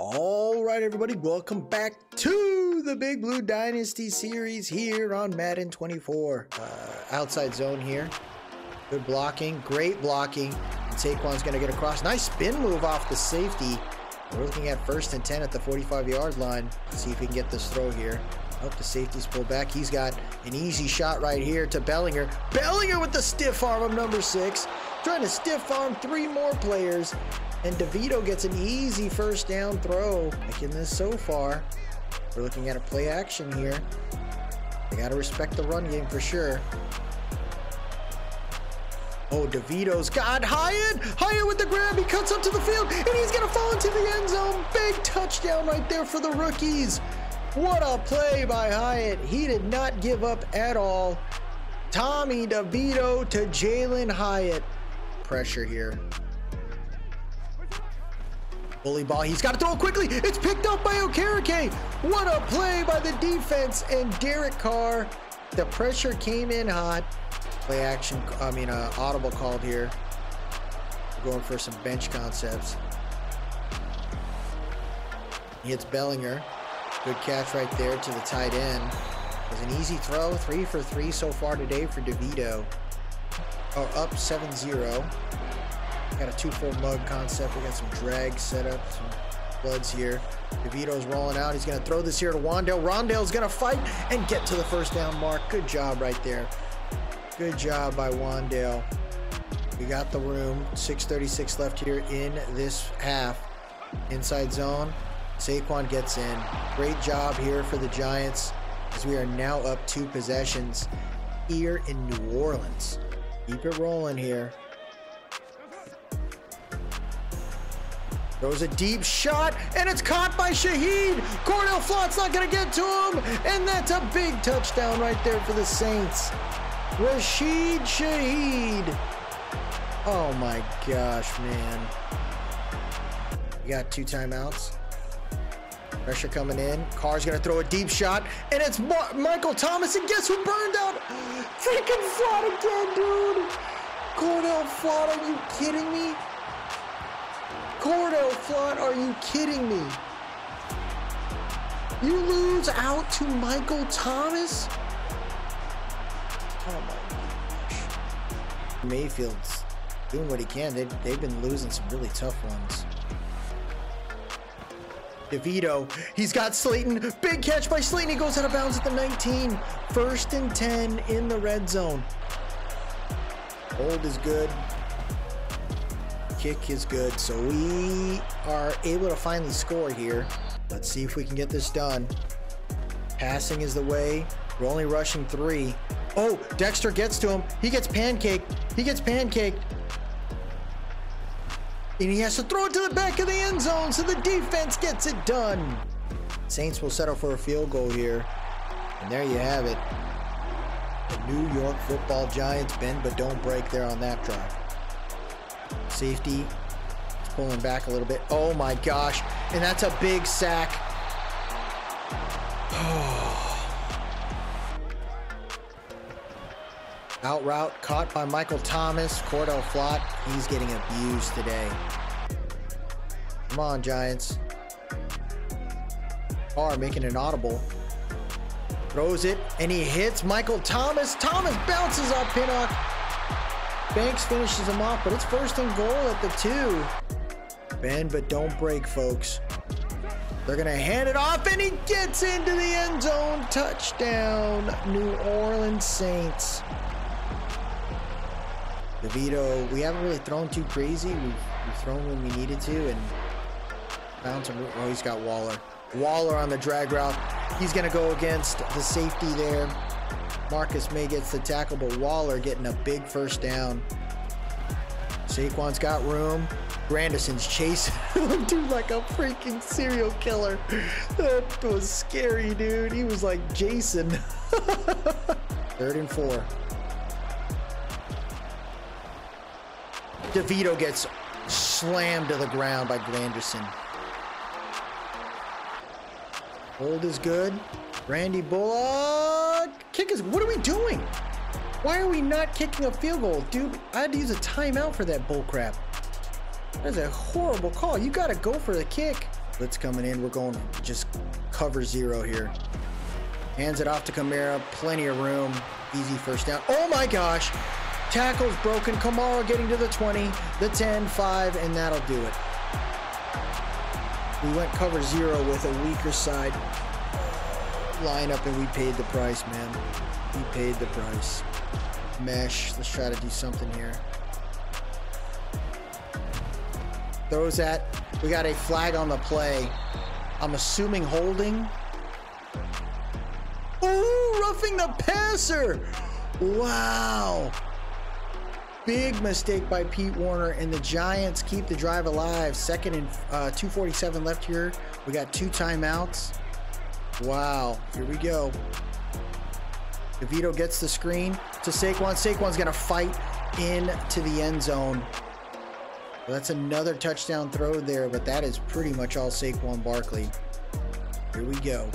All right, everybody, welcome back to the Big Blue Dynasty series here on Madden 24. Outside zone here. Good blocking, great blocking. And Saquon's going to get across. Nice spin move off the safety. We're looking at 1st and 10 at the 45-yard line. Let's see if we can get this throw here. Oh, the safety's pulled back. He's got an easy shot right here to Bellinger. Bellinger with the stiff arm of number 6. Trying to stiff arm 3 more players. And DeVito gets an easy first down throw. Making this so far. We're looking at a play action here. They got to respect the run game for sure. Oh, DeVito's got Hyatt. Hyatt with the grab. He cuts up to the field, and he's going to fall into the end zone. Big touchdown right there for the rookies. What a play by Hyatt. He did not give up at all. Tommy DeVito to Jalen Hyatt. Pressure here. Bully ball. He's got to throw it quickly. It's picked up by Okereke. What a play by the defense and Derek Carr. The pressure came in hot. Play action, audible called here. We're going for some bench concepts. He hits Bellinger. Good catch right there to the tight end. It was an easy throw. 3 for 3 so far today for DeVito. Oh, up 7-0. Got a 2-4 mug concept. We got some drag set up, some bloods here. DeVito's rolling out. He's going to throw this here to Wandale. Rondale's going to fight and get to the first down mark. Good job right there. Good job by Wandale. We got the room. 6:36 left here in this half. Inside zone. Saquon gets in. Great job here for the Giants as we are now up 2 possessions here in New Orleans. Keep it rolling here. Throws a deep shot, and it's caught by Shaheed. Cordell Flott's not going to get to him, and that's a big touchdown right there for the Saints. Rashid Shaheed. Oh my gosh, man. We got 2 timeouts. Pressure coming in. Carr's going to throw a deep shot, and it's Michael Thomas, and guess who burned out? Freaking Flott again, dude. Cordell Flott, are you kidding me? Cordell Flott, are you kidding me? You lose out to Michael Thomas? Oh my gosh. Mayfield's doing what he can. They've been losing some really tough ones. DeVito, he's got Slayton. Big catch by Slayton. He goes out of bounds at the 19. 1st and 10 in the red zone. Hold is good. Kick is good, so we are able to finally score here. Let's see if we can get this done. Passing is the way. We're only rushing 3. Oh, Dexter gets to him. He gets pancaked. He gets pancaked. And he has to throw it to the back of the end zone, so the defense gets it done. Saints will settle for a field goal here. And there you have it. The New York Football Giants bend but don't break there on that drive. Safety is pulling back a little bit. Oh my gosh. And that's a big sack. Out route caught by Michael Thomas. Cordell Flott, he's getting abused today. Come on, Giants. Carr making an audible. Throws it, and he hits Michael Thomas. Thomas bounces off Pinnock. Banks finishes him off, but it's 1st and goal at the 2. Bend but don't break, folks. They're going to hand it off, and he gets into the end zone. Touchdown, New Orleans Saints. DeVito, we haven't really thrown too crazy. We've thrown when we needed to, and found some. Oh, he's got Waller. Waller on the drag route. He's going to go against the safety there. Marcus May gets the tackle, but Waller getting a big first down. Saquon's got room. Grandison's chasing him, dude, like a freaking serial killer. That was scary, dude. He was like Jason. 3rd and 4. DeVito gets slammed to the ground by Grandison. Hold is good. Randy Bullock. Kick is. What are we doing? Why are we not kicking a field goal? Dude, I had to use a timeout for that bullcrap. That's a horrible call. You got to go for the kick. Blitz coming in. We're going just cover 0 here. Hands it off to Kamara. Plenty of room. Easy first down. Oh my gosh. Tackle's broken. Kamara getting to the 20, the 10, 5, and that'll do it. We went cover 0 with a weaker side lineup, and we paid the price, man. We paid the price. Mesh. Let's try to do something here. Throws that. We got a flag on the play. I'm assuming holding. Ooh, roughing the passer. Wow. Big mistake by Pete Warner, and the Giants keep the drive alive. 2nd and 2:47 left here. We got 2 timeouts. Wow. Here we go. DeVito gets the screen to Saquon. Saquon's going to fight into the end zone. Well, that's another touchdown throw there, but that is pretty much all Saquon Barkley. Here we go.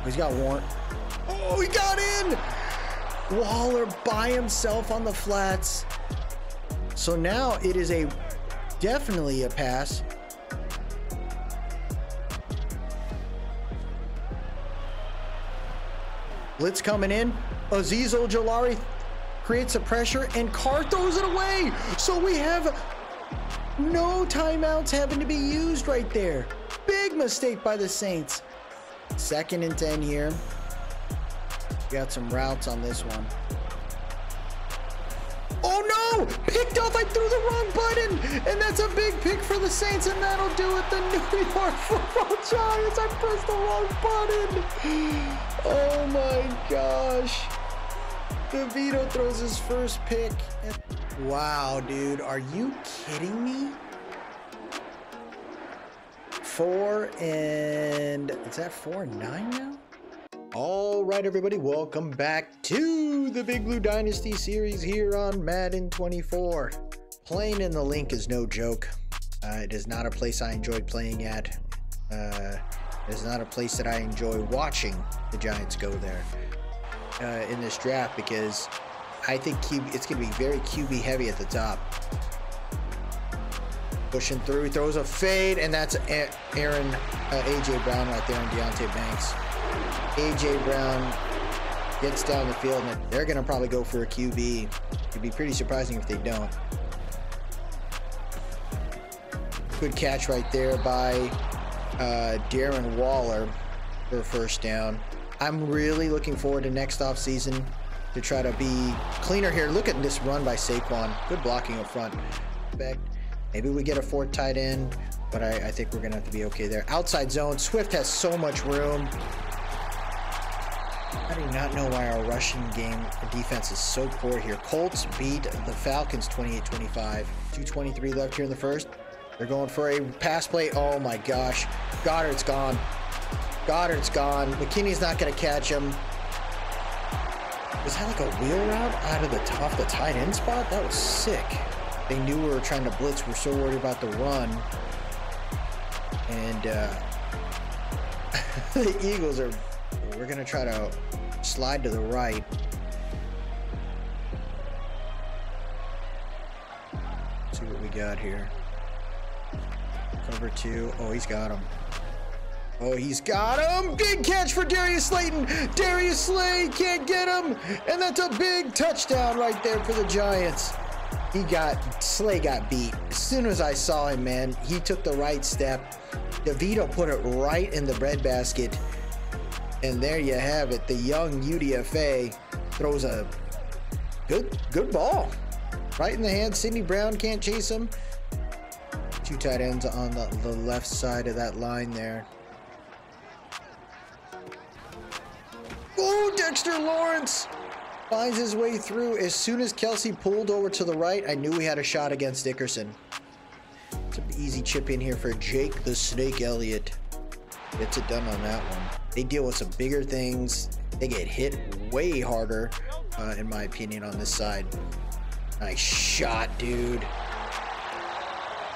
He's got Warren. Oh, he got in! Waller by himself on the flats. So now it is definitely a pass. Blitz coming in. Azeez Ojulari creates a pressure, and Carr throws it away. So we have no timeouts having to be used right there. Big mistake by the Saints. 2nd and 10 here. Got some routes on this one. Oh no! Picked up! I threw the wrong button! And that's a big pick for the Saints, and that'll do it. The New York Football Giants. I pressed the wrong button. Oh my gosh. DeVito throws his first pick. Wow, dude. Are you kidding me? 4 and... Is that 4 and 9 now? All right, everybody. Welcome back to the Big Blue Dynasty series here on Madden 24. Playing in the link is no joke. It is not a place I enjoyed playing at. It is not a place that I enjoy watching the Giants go there in this draft, because I think it's going to be very QB heavy at the top. Pushing through, throws a fade, and that's Aaron A.J. Brown right there on Deontay Banks. A.J. Brown gets down the field, and they're going to probably go for a QB. It'd be pretty surprising if they don't. Good catch right there by Darren Waller for a first down. I'm really looking forward to next offseason to try to be cleaner here. Look at this run by Saquon. Good blocking up front. Maybe we get a 4th tight end, but I think we're going to have to be okay there. Outside zone. Swift has so much room. I do not know why our rushing game defense is so poor here. Colts beat the Falcons 28-25. 2:23 left here in the first. They're going for a pass play. Oh my gosh. Goddard's gone. Goddard's gone. McKinney's not going to catch him. Was that like a wheel route out of off the tight end spot? That was sick. They knew we were trying to blitz. We're so worried about the run. And the Eagles are... We're going to try to slide to the right. Let's see what we got here. Cover 2. Oh, he's got him. Oh, he's got him! Big catch for Darius Slayton! Darius Slay can't get him! And that's a big touchdown right there for the Giants. Slay got beat. As soon as I saw him, man, he took the right step. DeVito put it right in the breadbasket. And there you have it. The young UDFA throws a good ball. Right in the hand. Sidney Brown can't chase him. 2 tight ends on the left side of that line there. Oh, Dexter Lawrence finds his way through. As soon as Kelsey pulled over to the right, I knew we had a shot against Dickerson. It's an easy chip in here for Jake the Snake Elliott. Gets it done on that one. They deal with some bigger things. They get hit way harder, in my opinion, on this side. Nice shot, dude.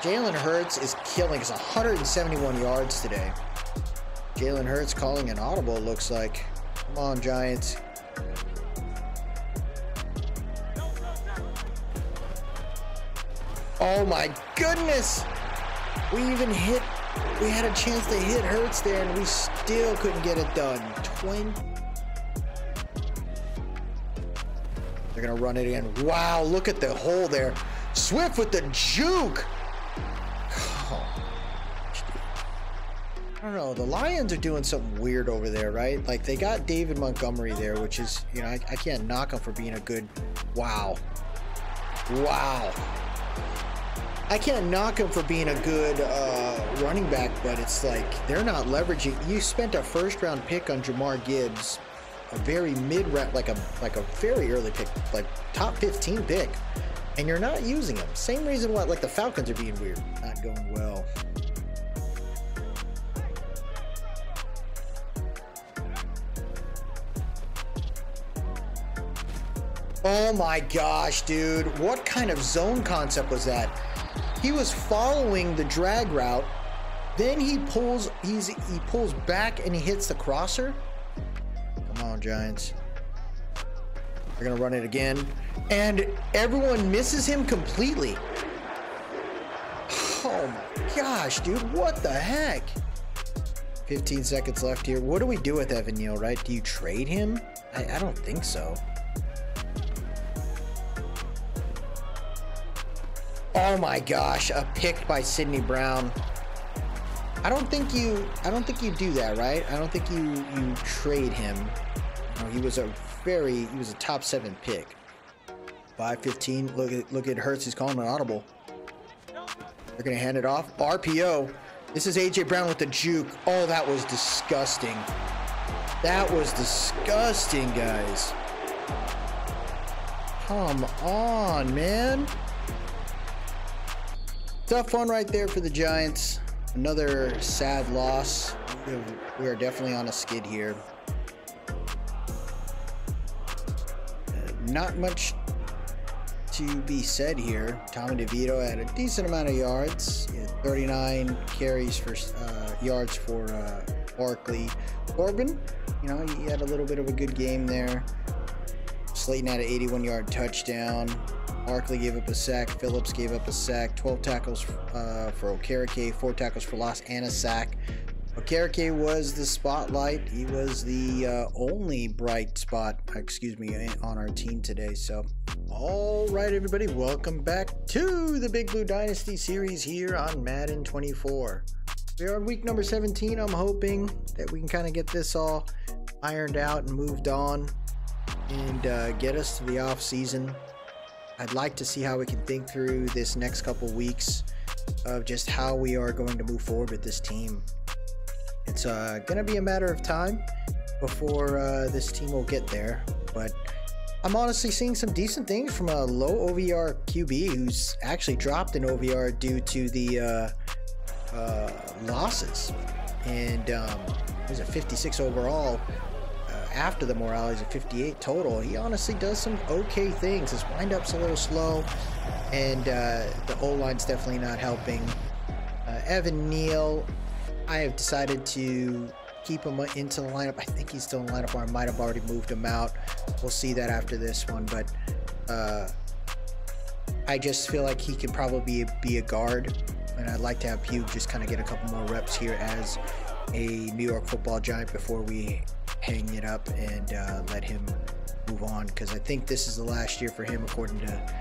Jalen Hurts is killing us. 171 yards today. Jalen Hurts calling an audible, it looks like. Come on, Giants. Oh my goodness! We had a chance to hit Hurts there and we still couldn't get it done. They're gonna run it in. Wow, look at the hole there. Swift with the juke. Oh, I don't know. The Lions are doing something weird over there, right? Like they got David Montgomery there, which is, you know, I can't knock him for being a good. Wow. I can't knock him for being a good running back, but it's like they're not leveraging. You spent a first-round pick on Jamar Gibbs, a very mid-round, like a very early pick, like top 15 pick, and you're not using him. Same reason why like the Falcons are being weird, not going well. Oh my gosh, dude! What kind of zone concept was that? He was following the drag route, then he pulls back and he hits the crosser. Come on, Giants. They're gonna run it again, and everyone misses him completely. Oh my gosh, dude, what the heck? 15 seconds left here. What do we do with Evan Neal, right? Do you trade him? I don't think so. Oh my gosh, a pick by Sidney Brown. I don't think you do that, right? I don't think you trade him. You know, he was a top 7 pick. 5-15. Look at Hurts. He's calling an audible. They're gonna hand it off. RPO. This is AJ Brown with the juke. Oh, that was disgusting. That was disgusting, guys. Come on, man. Tough one right there for the Giants. Another sad loss. We are definitely on a skid here. Not much to be said here. Tommy DeVito had a decent amount of yards. 39 carries for yards for Barkley. Corbin, you know, he had a little bit of a good game there. Slayton had an 81-yard touchdown. Barkley gave up a sack. Phillips gave up a sack. 12 tackles for Okereke, 4 tackles for loss, and a sack. Okereke was the spotlight. He was the only bright spot, on our team today. So, all right, everybody, welcome back to the Big Blue Dynasty series here on Madden 24. We are on week number 17. I'm hoping that we can kind of get this all ironed out and moved on and get us to the off season. I'd like to see how we can think through this next couple weeks of just how we are going to move forward with this team. It's going to be a matter of time before this team will get there, but I'm honestly seeing some decent things from a low OVR QB who's actually dropped in OVR due to the losses, and there's a 56 overall. After the morale, he's a 58 total. He honestly does some okay things. His windup's a little slow, and the O-line's definitely not helping. Evan Neal, I have decided to keep him into the lineup. I think he's still in the lineup, or I might have already moved him out. We'll see that after this one, but I just feel like he can probably be a guard, and I'd like to have Pugh just kind of get a couple more reps here as a New York Football Giant before we hang it up and let him move on, because I think this is the last year for him according to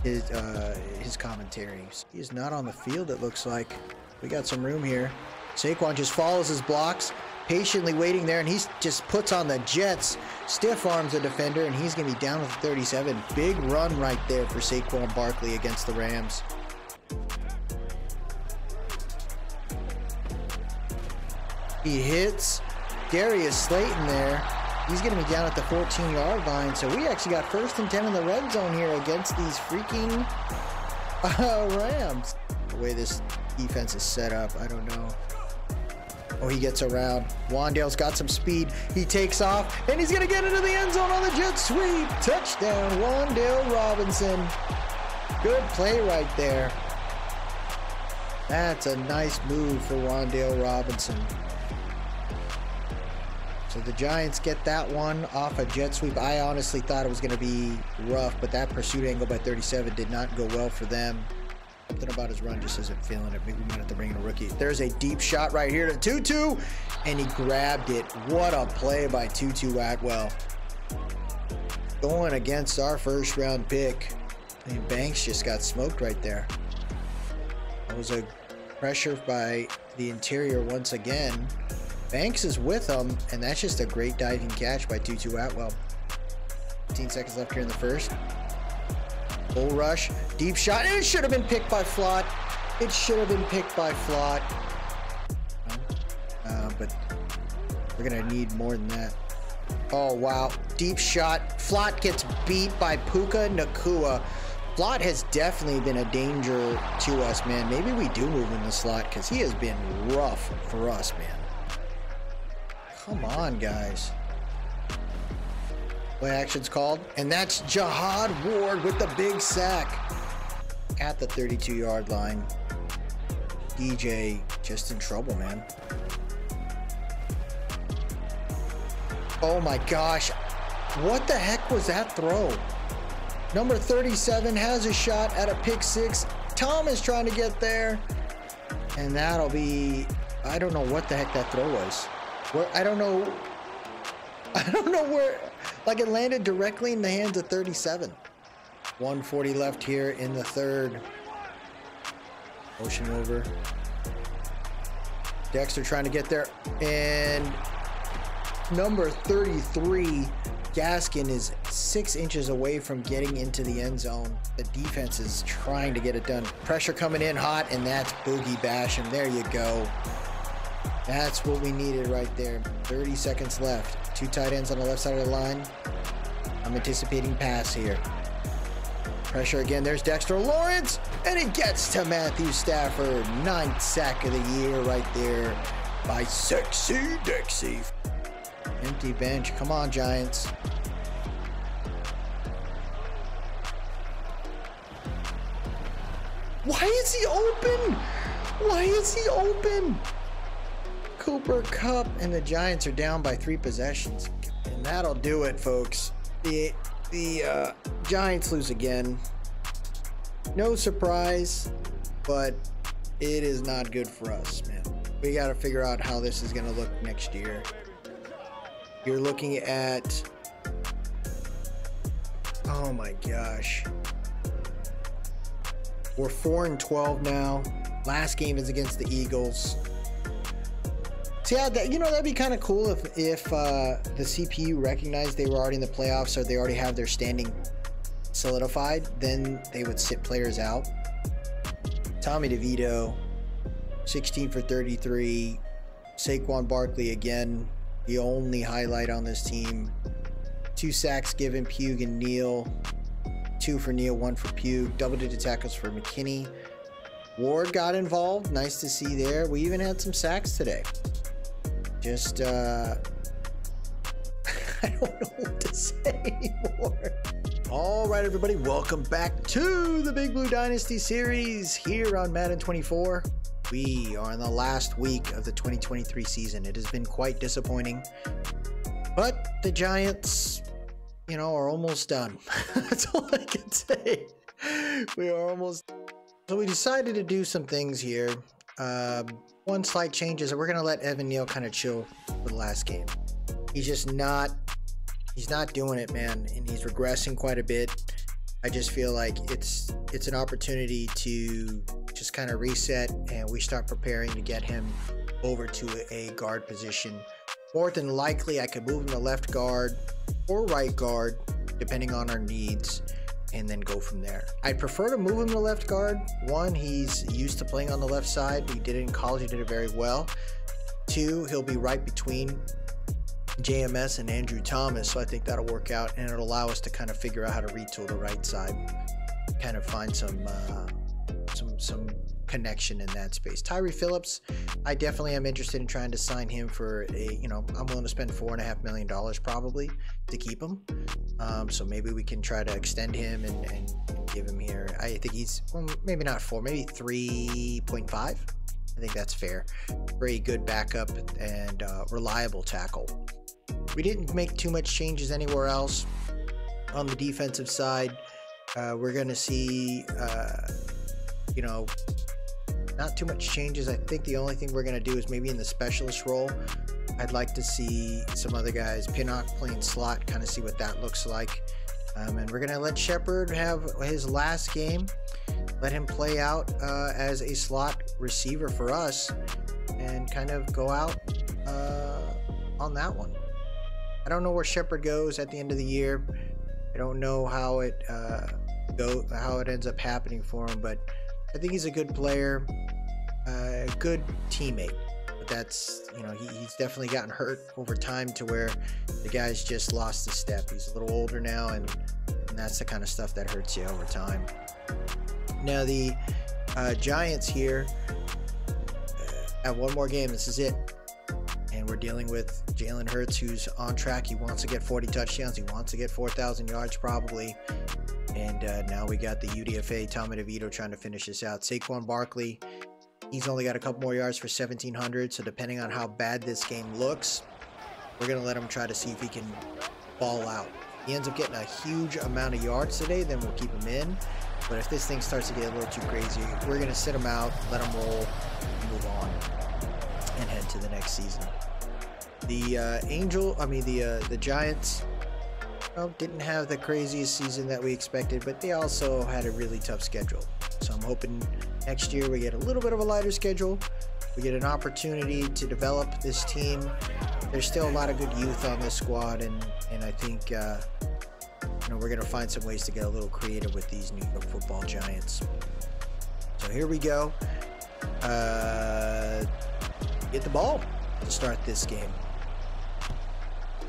his commentaries. He is not on the field, it looks like. We got some room here. Saquon just follows his blocks, patiently waiting there, and he just puts on the Jets, stiff arms the defender, and he's gonna be down with 37. Big run right there for Saquon Barkley against the Rams. He hits Darius Slayton there. He's going to be down at the 14-yard line. So we actually got 1st and 10 in the red zone here against these freaking Rams. The way this defense is set up, I don't know. Oh, he gets around. Wandale's got some speed. He takes off, and he's going to get into the end zone on the jet sweep. Touchdown, Wandale Robinson. Good play right there. That's a nice move for Wandale Robinson. So the Giants get that one off a jet sweep. I honestly thought it was going to be rough, but that pursuit angle by 37 did not go well for them. Something about his run just isn't feeling it. Maybe we might have to bring in a rookie. There's a deep shot right here to Tutu, and he grabbed it. What a play by Tutu Atwell. Going against our first round pick. I mean, Banks just got smoked right there. That was a pressure by the interior once again. Banks is with him, and that's just a great diving catch by Tutu Atwell. 15 seconds left here in the first. Bull rush, deep shot, and it should have been picked by Flott. It should have been picked by Flott. But we're gonna need more than that. Oh wow, deep shot. Flott gets beat by Puka Nakua. Flott has definitely been a danger to us, man. Maybe we do move in the slot because he has been rough for us, man. Come on, guys. Play action's called, and that's Jihad Ward with the big sack at the 32-yard line. DJ just in trouble, man. Oh my gosh, what the heck was that throw? Number 37 has a shot at a pick six. Thomas trying to get there, and that'll be, I don't know what the heck that throw was. Where, I don't know where, like it landed directly in the hands of 37. 1:40 left here in the third. Motion over. Dexter trying to get there, and number 33, Gaskin, is 6 inches away from getting into the end zone. The defense is trying to get it done. Pressure coming in hot, and that's Boogie Basham. There you go. That's what we needed right there. 30 seconds left. 2 tight ends on the left side of the line. I'm anticipating pass here. Pressure again. There's Dexter Lawrence, and it gets to Matthew Stafford. 9th sack of the year right there by Sexy Dexy. Empty bench. Come on, Giants. Why is he open? Why is he open? Cooper Kupp, and the Giants are down by 3 possessions. And that'll do it, folks. The Giants lose again. No surprise, but it is not good for us, man. We got to figure out how this is going to look next year. You're looking at, oh my gosh, we're 4-12 now. Last game is against the Eagles. So yeah, that'd be kind of cool if the CPU recognized they were already in the playoffs, or they already have their standing solidified. Then they would sit players out. Tommy DeVito, 16 for 33. Saquon Barkley again, the only highlight on this team. 2 sacks given, Pugh and Neal. 2 for Neal, 1 for Pugh. Double-digit tackles for McKinney. Ward got involved. Nice to see there. We even had some sacks today. Just, I don't know what to say anymore. All right, everybody, welcome back to the Big Blue Dynasty series here on Madden 24. We are in the last week of the 2023 season. It has been quite disappointing, but the Giants, are almost done. That's all I can say. We are almost. So we decided to do some things here. One slight change is that we're going to let Evan Neal kind of chill for the last game. He's not doing it, man, and he's regressing quite a bit. I just feel like it's an opportunity to just kind of reset, and we start preparing to get him over to a guard position. More than likely, I could move him to left guard or right guard, depending on our needs, and then go from there. I'd prefer to move him to left guard. 1, he's used to playing on the left side. He did it in college. He did it very well. 2, he'll be right between JMS and Andrew Thomas, so I think that'll work out, and it'll allow us to kind of figure out how to retool the right side, kind of find some connection in that space. Tyree Phillips, I definitely am interested in trying to sign him for I'm willing to spend $4.5 million probably to keep him. So maybe we can try to extend him and give him here. I think he's, well, maybe not 4, maybe 3.5. I think that's fair. Very good backup and reliable tackle. We didn't make too much changes anywhere else. On the defensive side, we're going to see you know, not too much changes. I think the only thing we're going to do is maybe in the specialist role, I'd like to see some other guys. Pinnock playing slot, kind of see what that looks like. And we're going to let Shepard have his last game. Let him play out as a slot receiver for us and kind of go out on that one. I don't know where Shepard goes at the end of the year. I don't know how it ends up happening for him, but I think he's a good player, a good teammate. But that's, you know, he's definitely gotten hurt over time to where the guy's just lost a step. He's a little older now, and that's the kind of stuff that hurts you over time. Now the Giants here have one more game. This is it. And we're dealing with Jalen Hurts, who's on track. He wants to get 40 touchdowns. He wants to get 4,000 yards probably. And now we got the UDFA, Tommy DeVito, trying to finish this out. Saquon Barkley, he's only got a couple more yards for 1,700. So depending on how bad this game looks, we're going to let him try to see if he can ball out. He ends up getting a huge amount of yards today, then we'll keep him in. But if this thing starts to get a little too crazy, we're going to sit him out, let him roll, move on, and head to the next season. The the Giants, well, didn't have the craziest season that we expected, but they also had a really tough schedule. So I'm hoping next year we get a little bit of a lighter schedule. We get an opportunity to develop this team. There's still a lot of good youth on this squad, and I think you know, we're going to find some ways to get a little creative with these New York Football Giants. So here we go. Get the ball to start this game.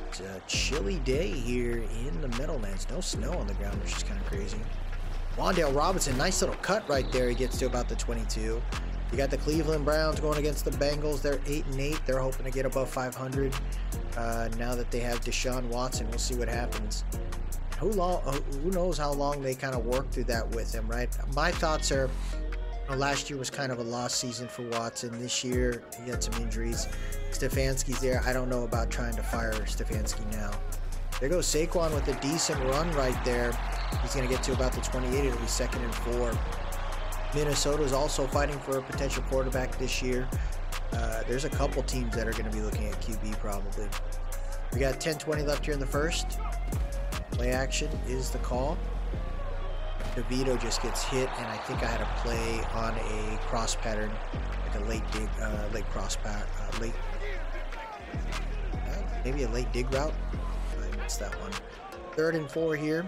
It's a chilly day here in the Meadowlands. No snow on the ground, which is kind of crazy. Wan'Dale Robinson, nice little cut right there. He gets to about the 22. You got the Cleveland Browns going against the Bengals. They're 8-8. They're hoping to get above 500. Now that they have Deshaun Watson, we'll see what happens. Who knows how long they kind of work through that with him, right? My thoughts are, you know, last year was kind of a lost season for Watson. This year, he had some injuries. Stefanski's there. I don't know about trying to fire Stefanski now. There goes Saquon with a decent run right there. He's going to get to about the 28. It'll be 2nd and 4. Minnesota is also fighting for a potential quarterback this year. There's a couple teams that are going to be looking at QB probably. We got 10-20 left here in the first. Play action is the call. DeVito just gets hit, and I think I had a play on a cross pattern, like a late cross pattern, maybe a late dig route. I missed that one. 3rd and 4 here.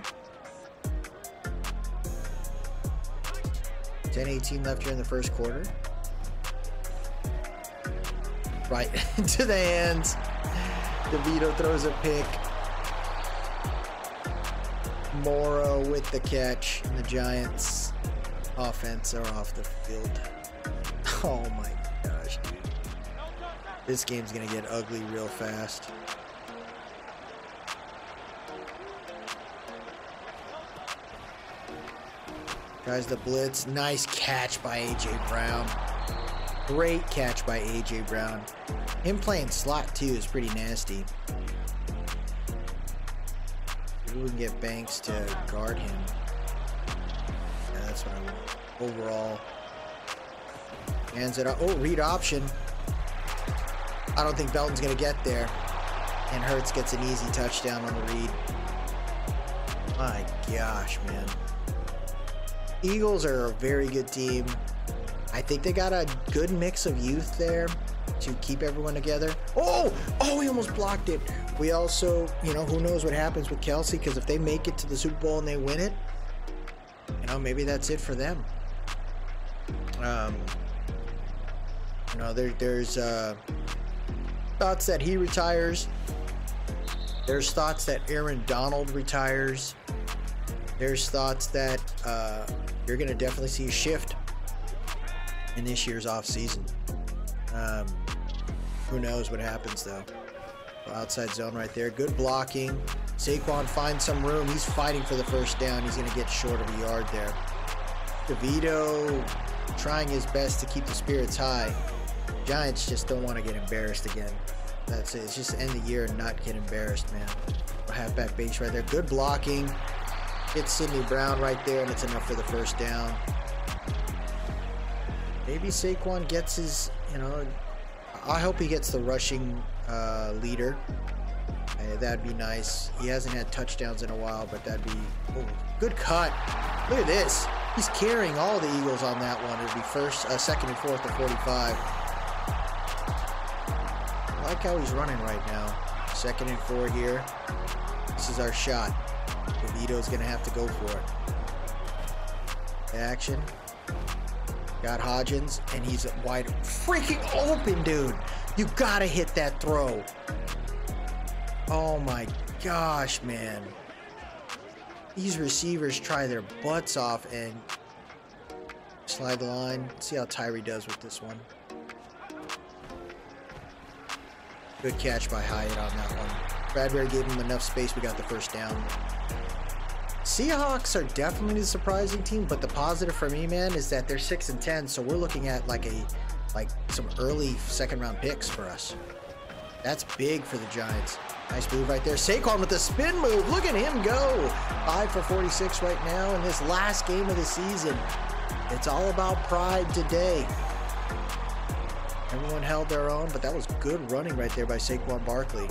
10-18 left here in the first quarter. Right into the hands. DeVito throws a pick. Morrow with the catch, and the Giants offense are off the field. Oh my gosh, dude. This game's gonna get ugly real fast. Tries the blitz. Nice catch by A.J. Brown. Great catch by A.J. Brown. Him playing slot too is pretty nasty. Maybe we can get Banks to guard him. Yeah, that's what I want. Overall. Hands it up. Oh, read option. I don't think Belton's going to get there. And Hurts gets an easy touchdown on the read. My gosh, man. Eagles are a very good team. I think they got a good mix of youth there to keep everyone together. Oh, he almost blocked it. We also, you know, who knows what happens with Kelsey, because if they make it to the Super Bowl and they win it, you know, maybe that's it for them. You know, there's thoughts that he retires. There's thoughts that Aaron Donald retires. There's thoughts that you're going to definitely see a shift in this year's offseason. Who knows what happens, though. Outside zone right there. Good blocking. Saquon finds some room. He's fighting for the first down. He's going to get short of a yard there. DeVito trying his best to keep the spirits high. Giants just don't want to get embarrassed again. That's it. It's just end the year and not get embarrassed, man. Halfback base right there. Good blocking. Hits Sidney Brown right there, and it's enough for the first down. Maybe Saquon gets his, you know, I hope he gets the rushing leader. That'd be nice. He hasn't had touchdowns in a while, but that'd be... Oh, good cut. Look at this. He's carrying all the Eagles on that one. It'll be second and fourth to 45. I like how he's running right now. 2nd and 4 here. This is our shot. DeVito's going to have to go for it. Action. Got Hodgins, and he's wide freaking open, dude. You got to hit that throw. Oh my gosh, man. These receivers try their butts off and slide the line. Let's see how Tyree does with this one. Good catch by Hyatt on that one. Bradbury gave him enough space. We got the first down. Seahawks are definitely the surprising team, but the positive for me, man, is that they're 6-10, so we're looking at like some early 2nd round picks for us. That's big for the Giants. Nice move right there. Saquon with the spin move. Look at him go. 5 for 46 right now in this last game of the season. It's all about pride today. Everyone held their own, but that was good running right there by Saquon Barkley.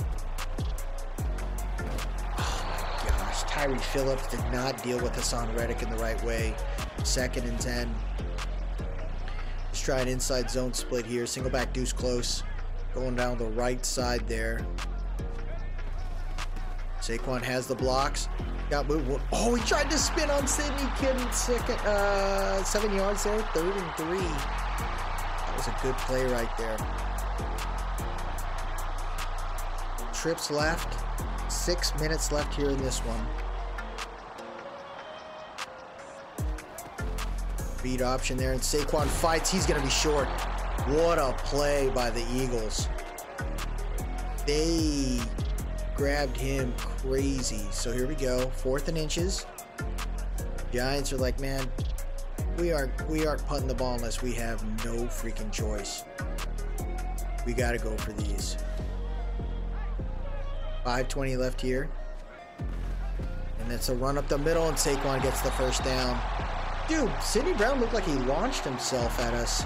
Oh my gosh. Tyree Phillips did not deal with Hassan Reddick in the right way. 2nd and 10. Let's try an inside zone split here. Single back deuce close. Going down the right side there. Saquon has the blocks. Got moved. Oh, he tried to spin on Sidney. Couldn't. 7 yards there. 3rd and 3. That was a good play right there. Trips left. 6 minutes left here in this one. Beat option there, and Saquon fights. He's going to be short. What a play by the Eagles. They grabbed him crazy. So here we go. 4th and inches. Giants are like, man, we aren't punting the ball unless we have no freaking choice. We got to go for these. 5:20 left here. And it's a run up the middle, and Saquon gets the first down. Dude, Sidney Brown looked like he launched himself at us.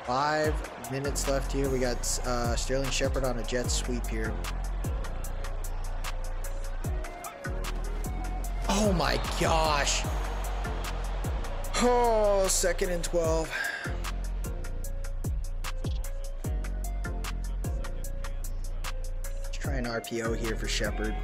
5 minutes left here. We got Sterling Shepard on a jet sweep here. Oh my gosh. Oh, 2nd and 12. Let's try an RPO here for Shepard.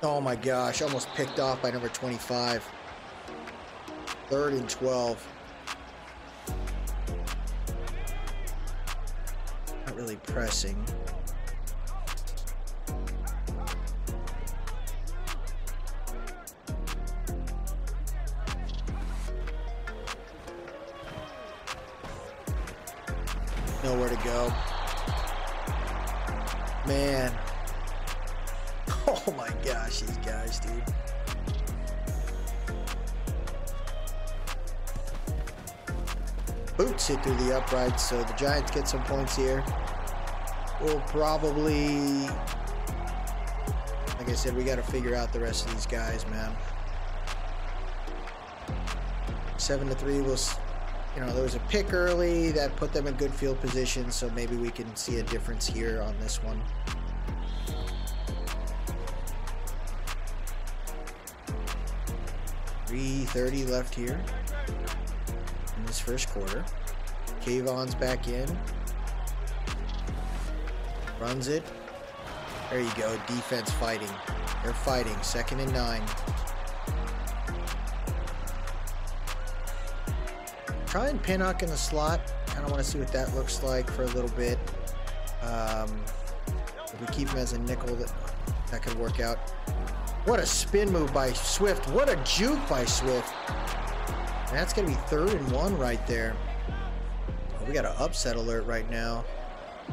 Oh my gosh, almost picked off by number 25. 3rd and 12. Not really pressing. Nowhere to go. Man. Oh my gosh, these guys, dude. Boots hit through the uprights, so the Giants get some points here. We'll probably, like I said, we got to figure out the rest of these guys, man. 7-3 was, you know, there was a pick early that put them in good field position, so maybe we can see a difference here on this one. .30 left here in this first quarter. Kayvon's back in. Runs it. There you go. Defense fighting. They're fighting. 2nd and 9. Try and Pinnock in the slot. Kind of want to see what that looks like for a little bit. If we keep him as a nickel, that could work out. What a spin move by Swift. What a juke by Swift. And that's going to be 3rd and 1 right there. Oh, we got an upset alert right now.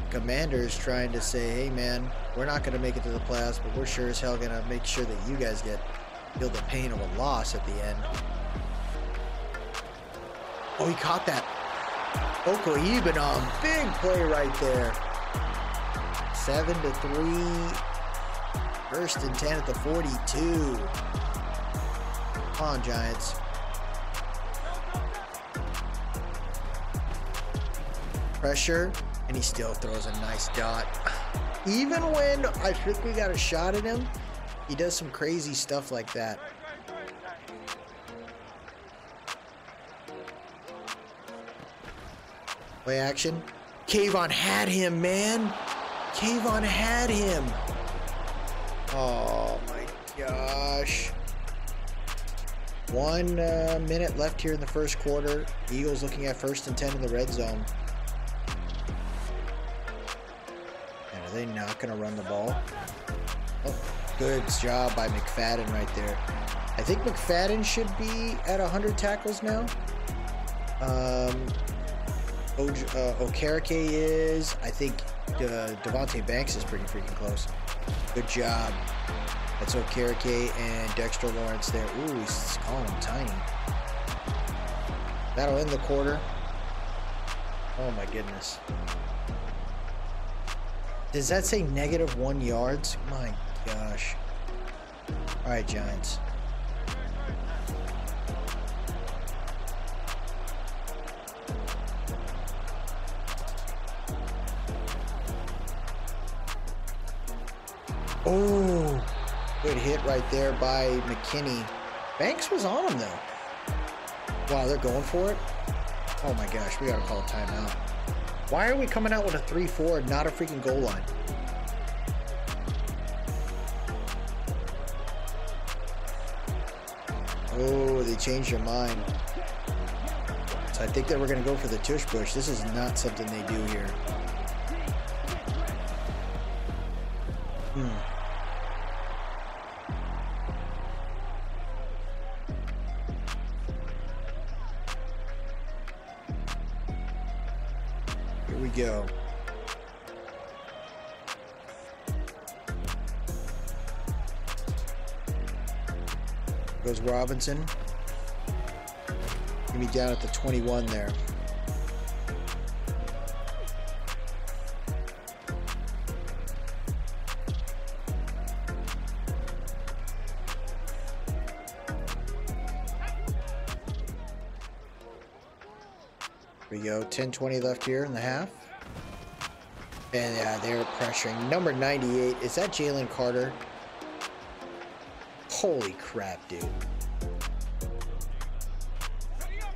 Commander's trying to say, hey man, we're not going to make it to the playoffs, but we're sure as hell going to make sure that you guys feel the pain of a loss at the end. Oh, he caught that. Oko Ibanon. Big play right there. 7-3. First and 10 at the 42. Come on, Giants. Pressure, and he still throws a nice dot. Even when I think we got a shot at him, he does some crazy stuff like that. Play action. Kayvon had him, man. Kayvon had him. Oh my gosh. 1 minute left here in the first quarter. Eagles looking at first and 10 in the red zone. And are they not going to run the ball? Oh, good job by McFadden right there. I think McFadden should be at 100 tackles now. Okereke is. I think Devontae Banks is pretty freaking close. Good job. That's Okereke and Dexter Lawrence there. Ooh, he's calling him tiny. That'll end the quarter. Oh my goodness. Does that say -1 yards? My gosh. All right, Giants. Oh, good hit right there by McKinney. Banks was on him though. Wow, they're going for it. Oh my gosh, we gotta call a timeout. Why are we coming out with a 3-4 and not a freaking goal line? Oh, they changed their mind. So I think that we're gonna go for the tush push. This is not something they do here. Here we go. Goes Robinson. Gonna be down at the 21 there. Here we go. 10-20 left here in the half. And yeah, they're pressuring. Number 98. Is that Jalen Carter? Holy crap, dude.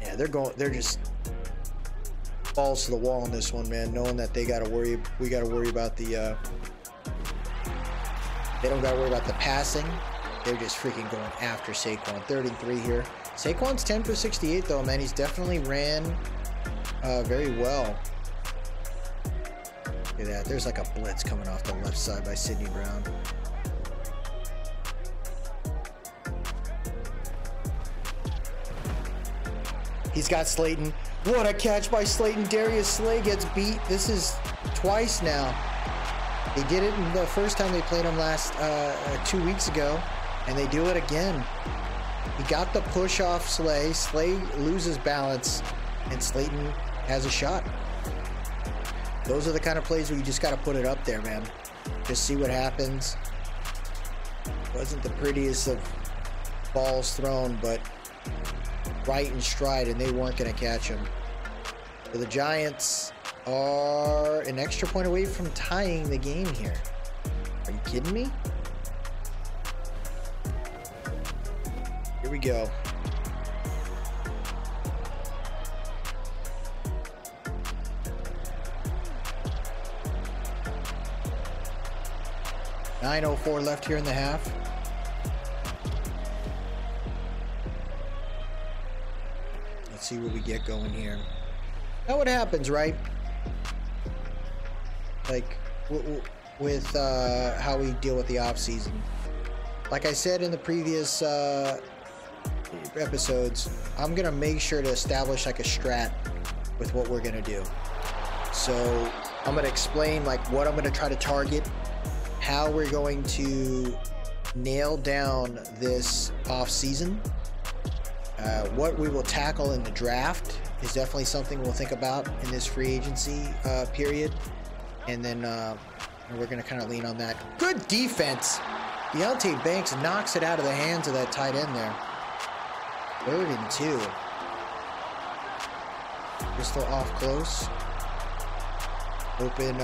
Yeah, they're just balls to the wall on this one, man, knowing that we gotta worry about the they don't gotta worry about the passing. They're just freaking going after Saquon. 3rd and 3 here. Saquon's 10 for 68 though, man. He's definitely ran very well. Look at that. There's like a blitz coming off the left side by Sidney Brown. He's got Slayton. What a catch by Slayton. Darius Slay gets beat. This is twice now. They did it in the first time they played him last 2 weeks ago, and they do it again. He got the push off Slay. Slay loses balance, and Slayton has a shot. Those are the kind of plays where you just got to put it up there, man. Just see what happens. Wasn't the prettiest of balls thrown, but right in stride, and they weren't going to catch him. So the Giants are an extra point away from tying the game here. Are you kidding me? Here we go. .904 left here in the half. Let's see what we get going here. Now what happens, right? Like with how we deal with the off season. Like I said in the previous episodes, I'm gonna make sure to establish like a strat with what we're gonna do. So I'm gonna explain like what I'm gonna try to target, how we're going to nail down this off season. What we will tackle in the draft is definitely something we'll think about in this free agency period. And then And we're going to kind of lean on that. Good defense. Deontay Banks knocks it out of the hands of that tight end there. 3rd and 2. Pistol off close. Open,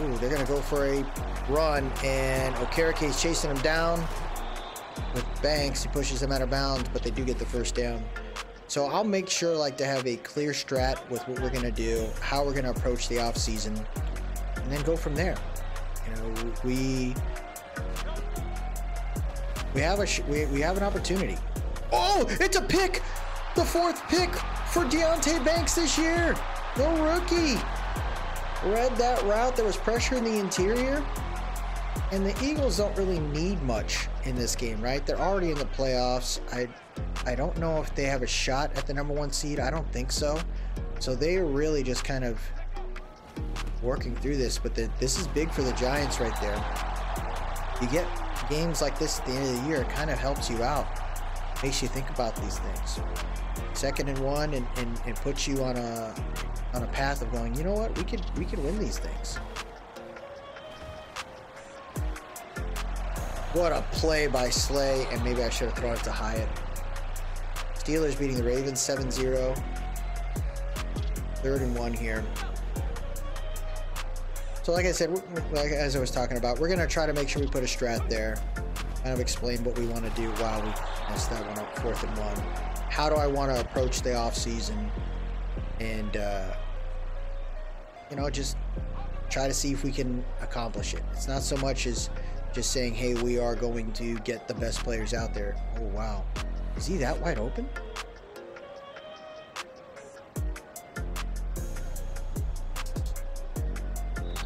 ooh, they're going to go for a run, and Okerike's chasing him down with Banks. He pushes him out of bounds, but they do get the first down. So I'll make sure like to have a clear strat with what we're going to do, how we're going to approach the offseason, and then go from there. You know, we have an opportunity. Oh, it's a pick! The 4th pick for Deontay Banks this year. The rookie read that route. There was pressure in the interior, and the Eagles don't really need much in this game, right? They're already in the playoffs. I don't know if they have a shot at the #1 seed. I don't think so. So they are really just kind of working through this, but this is big for the Giants right there. You get games like this at the end of the year, it kind of helps you out. Makes you think about these things. 2nd and 1 and puts you on a path of going, you know what, we could win these things. What a play by Slay, and maybe I should have thrown it to Hyatt. Steelers beating the Ravens 7-0. 3rd and 1 here. So like I said, like as I was talking about, we're going to try to make sure we put a strat there. Kind of explain what we want to do. Wow, we messed that one up. 4th and 1. How do I want to approach the off season? And, you know, just try to see if we can accomplish it. It's not so much as just saying, hey, we are going to get the best players out there. Oh, wow. Is he that wide open?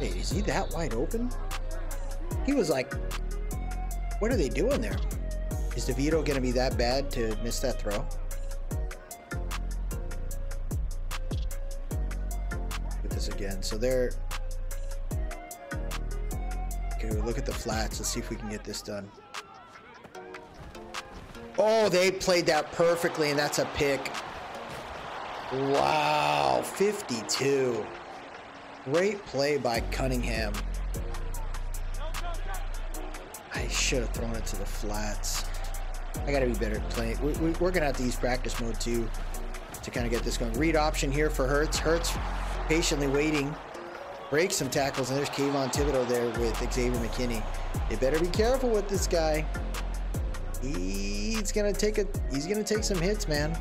Wait, is he that wide open? He was like, what are they doing there? Is DeVito going to be that bad to miss that throw? Look at this again. So they're... Okay, we'll look at the flats. Let's see if we can get this done. Oh, they played that perfectly, and that's a pick. Wow, 52. Great play by Cunningham. I should have thrown it to the flats. I got to be better at playing. We're going to have to use practice mode too to kind of get this going. Read option here for Hurts. Hurts patiently waiting. Breaks some tackles, and there's Kayvon Thibodeau there with Xavier McKinney. They better be careful with this guy. He's gonna take some hits, man.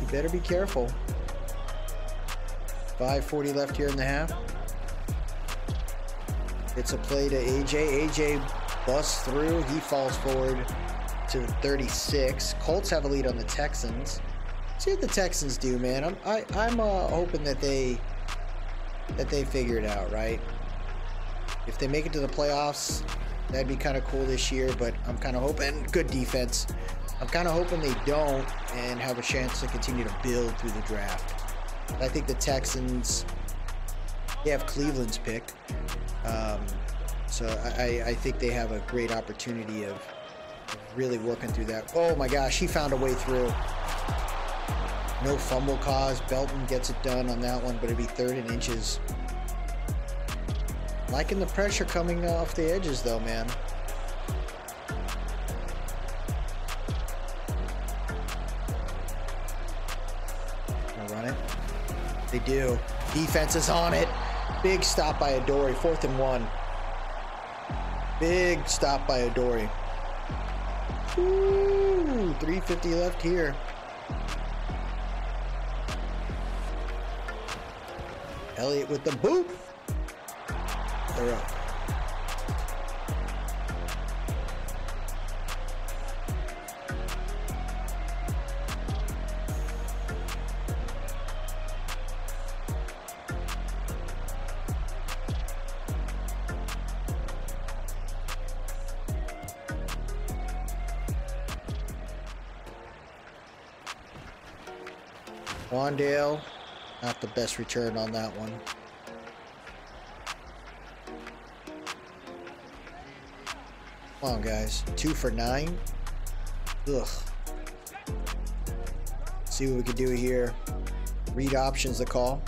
You better be careful. 5:40 left here in the half. It's a play to AJ. AJ busts through. He falls forward to 36. Colts have a lead on the Texans. See what the Texans do, man. I'm hoping that they figure it out, right? If they make it to the playoffs, that'd be kind of cool this year, but I'm kind of hoping, good defense, I'm kind of hoping they don't and have a chance to continue to build through the draft. I think the Texans, they have Cleveland's pick, so I think they have a great opportunity of really working through that. Oh my gosh, he found a way through. No fumble cause. Belton gets it done on that one, but it'd be 3rd and inches. Liking the pressure coming off the edges, though, man. Gonna run it. They do. Defense is on it. Big stop by Adoree. 4th and 1. Big stop by Adoree. Ooh, 3:50 left here. Elliott with the boot. They're up. Wandale, not the best return on that one. Come on, guys. 2 for 9. Ugh. See what we can do here. Read options the call.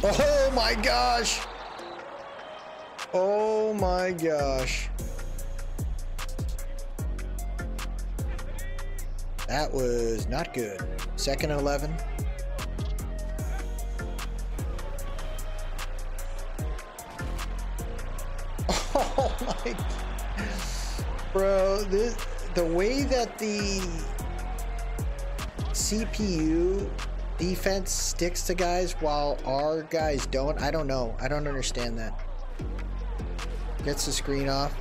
Oh my gosh. Oh my gosh. That was not good. 2nd and 11. Oh my. Bro, the way that the CPU defense sticks to guys while our guys don't, I don't know. I don't understand that. Gets the screen off.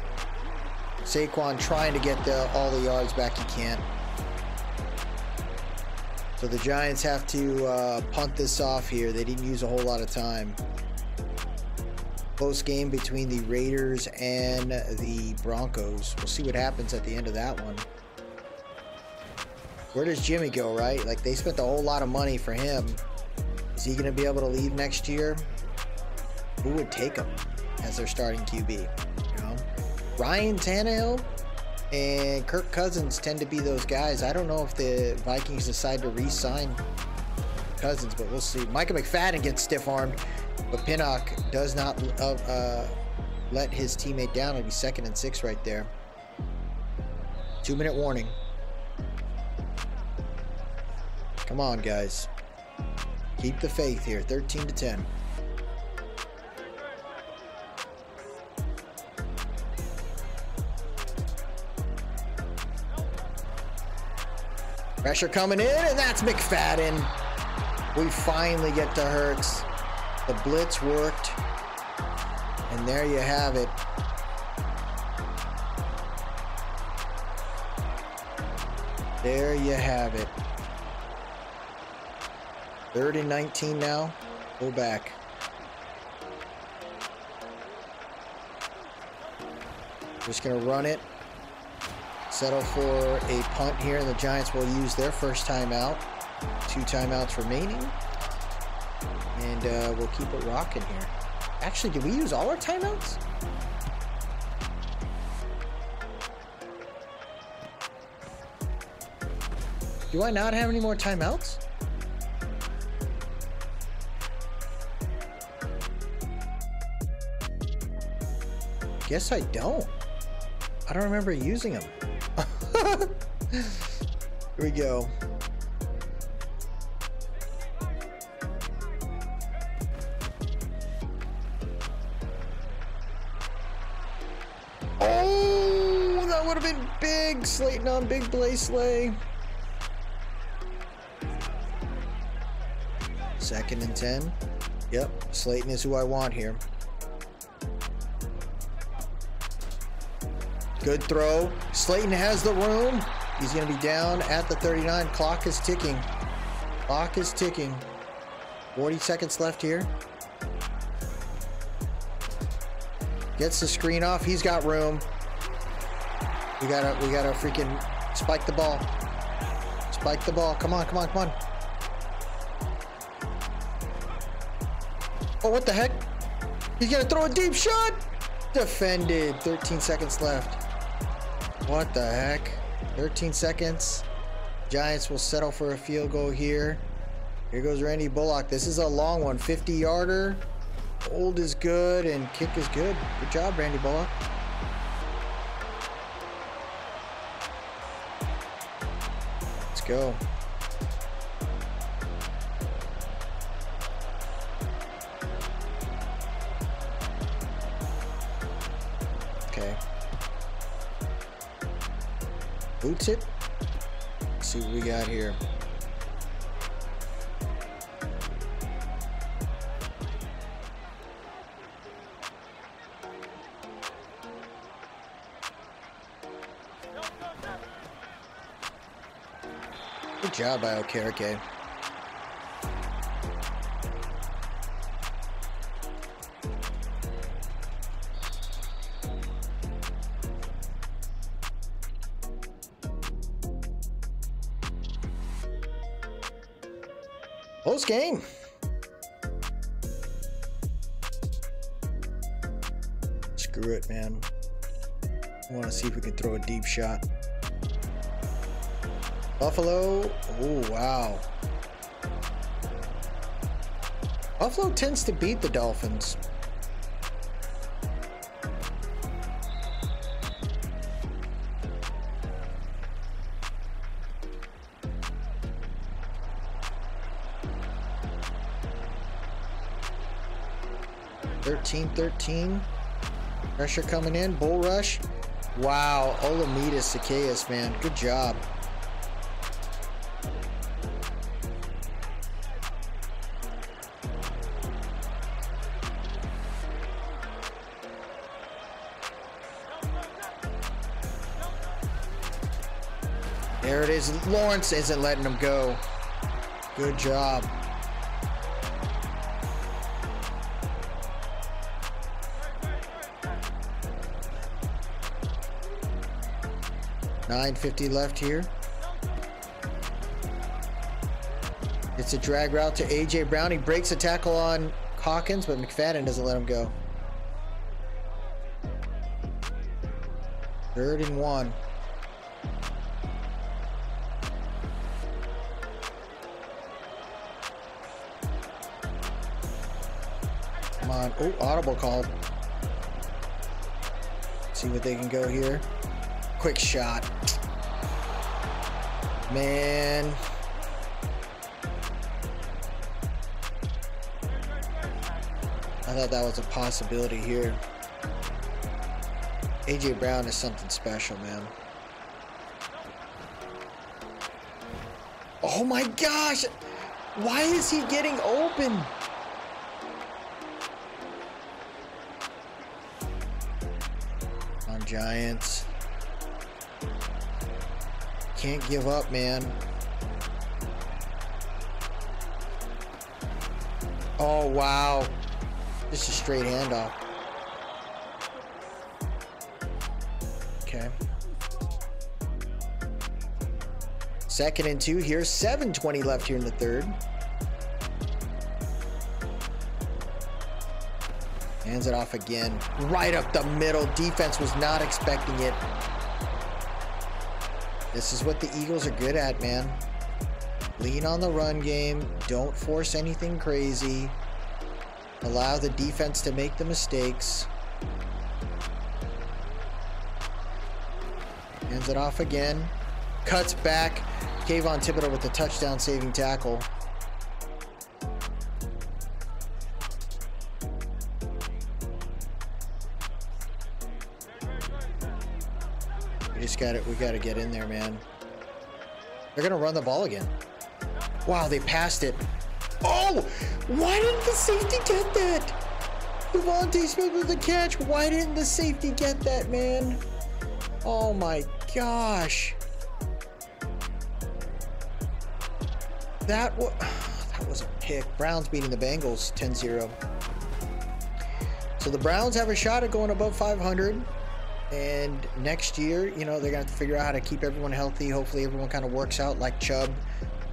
Saquon trying to get all the yards back he can. So the Giants have to punt this off here. They didn't use a whole lot of time. Close game between the Raiders and the Broncos. We'll see what happens at the end of that one. Where does Jimmy go, right? Like, they spent a whole lot of money for him. Is he going to be able to leave next year? Who would take him as their starting QB? You know? Ryan Tannehill and Kirk Cousins tend to be those guys. I don't know if the Vikings decide to re-sign Cousins, but we'll see. Micah McFadden gets stiff-armed, but Pinnock does not let his teammate down. It'll be 2nd and 6 right there. 2-minute warning. Come on, guys. Keep the faith here. 13-10. Pressure coming in, and that's McFadden. We finally get to Hurts. The blitz worked. And there you have it. There you have it. 3rd and 19 now. Go back. Just going to run it. Settle for a punt here, and the Giants will use their first timeout. 2 timeouts remaining. And we'll keep it rocking here. Actually, did we use all our timeouts? Do I not have any more timeouts? Guess I don't. I don't remember using them. Here we go. Oh, that would have been big. Slayton on big play Slay. 2nd and 10. Yep, Slayton is who I want here. Good throw. Slayton has the room. He's going to be down at the 39. Clock is ticking. Clock is ticking. 40 seconds left here. Gets the screen off. He's got room. We gotta freaking spike the ball. Spike the ball. Come on, come on, come on. Oh, what the heck? He's gonna throw a deep shot. Defended. 13 seconds left. What the heck? 13 seconds. Giants will settle for a field goal here. Here goes Randy Bullock. This is a long one. 50-yarder. Hold is good and kick is good. Good job, Randy Bullock. Let's go. Okay. Boots it. Let's see what we got here. Good job by Okereke. Close game. Screw it, man. I want to see if we can throw a deep shot. Buffalo. Oh, wow. Buffalo tends to beat the Dolphins. $13-13. Pressure coming in. Bull rush. Wow. Olamide Zacchaeus, man. Good job. There it is. Lawrence isn't letting him go. Good job. $9.50 left here. It's a drag route to A.J. Brown. He breaks a tackle on Hawkins, but McFadden doesn't let him go. 3rd and 1. Come on. Oh, audible call. See what they can go here. Quick shot. Man. I thought that was a possibility here. A.J. Brown is something special, man. Oh my gosh! Why is he getting open? On Giants. Can't give up, man. Oh, wow. Just a straight handoff. Okay. 2nd and 2 here. 7:20 left here in the 3rd. Hands it off again. Right up the middle. Defense was not expecting it. This is what the Eagles are good at, man. Lean on the run game. Don't force anything crazy. Allow the defense to make the mistakes. Hands it off again. Cuts back. Kayvon Thibodeau with the touchdown saving tackle. We gotta get in there, man. They're gonna run the ball again. Wow, they passed it. Oh! Why didn't the safety get that? Devontae Smith with the catch. Why didn't the safety get that, man? Oh my gosh. That was a pick. Browns beating the Bengals 10-0. So the Browns have a shot at going above 500. And next year, you know, they're going to have to figure out how to keep everyone healthy. Hopefully everyone kind of works out like Chubb.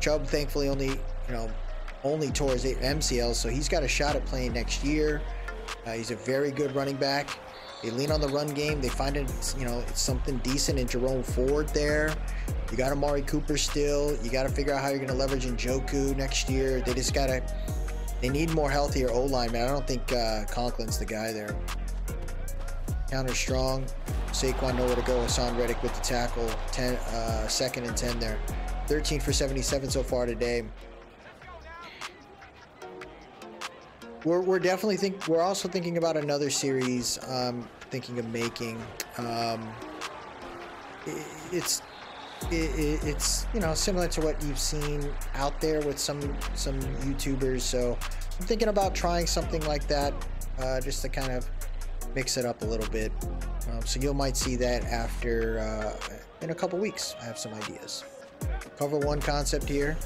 Chubb, thankfully, only tore his MCL, so he's got a shot at playing next year. He's a very good running back. They lean on the run game. They find it, it's something decent in Jerome Ford there. You got Amari Cooper still. You got to figure out how you're going to leverage Njoku next year. They need more healthier O-line, man. I don't think Conklin's the guy there. Counter strong. Saquon nowhere to go. Hassan Reddick with the tackle. 2nd and 10 there. 13 for 77 so far today. We're also thinking about another series. Thinking of making. It's similar to what you've seen out there with some YouTubers. So I'm thinking about trying something like that, just to kind of mix it up a little bit. So you might see that after in a couple weeks. I have some ideas. Cover one concept here.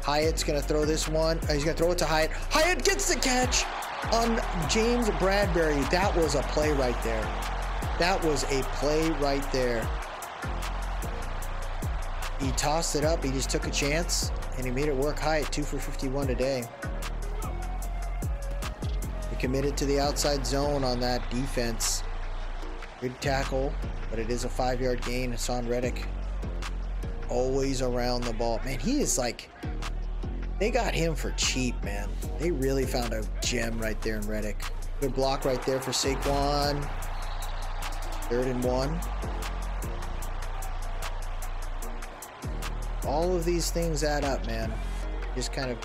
Hyatt's gonna throw this one. He's gonna throw it to Hyatt. Hyatt gets the catch on James Bradbury. That was a play right there. That was a play right there. He tossed it up. He just took a chance and he made it work. Hyatt 2 for 51 today. He committed to the outside zone on that defense. Good tackle, but it is a 5-yard gain. Hassan Reddick always around the ball. Man, he is like They got him for cheap, man. They really found a gem right there in Reddick. Good block right there for Saquon. 3rd and 1. All of these things add up, man. Just kind of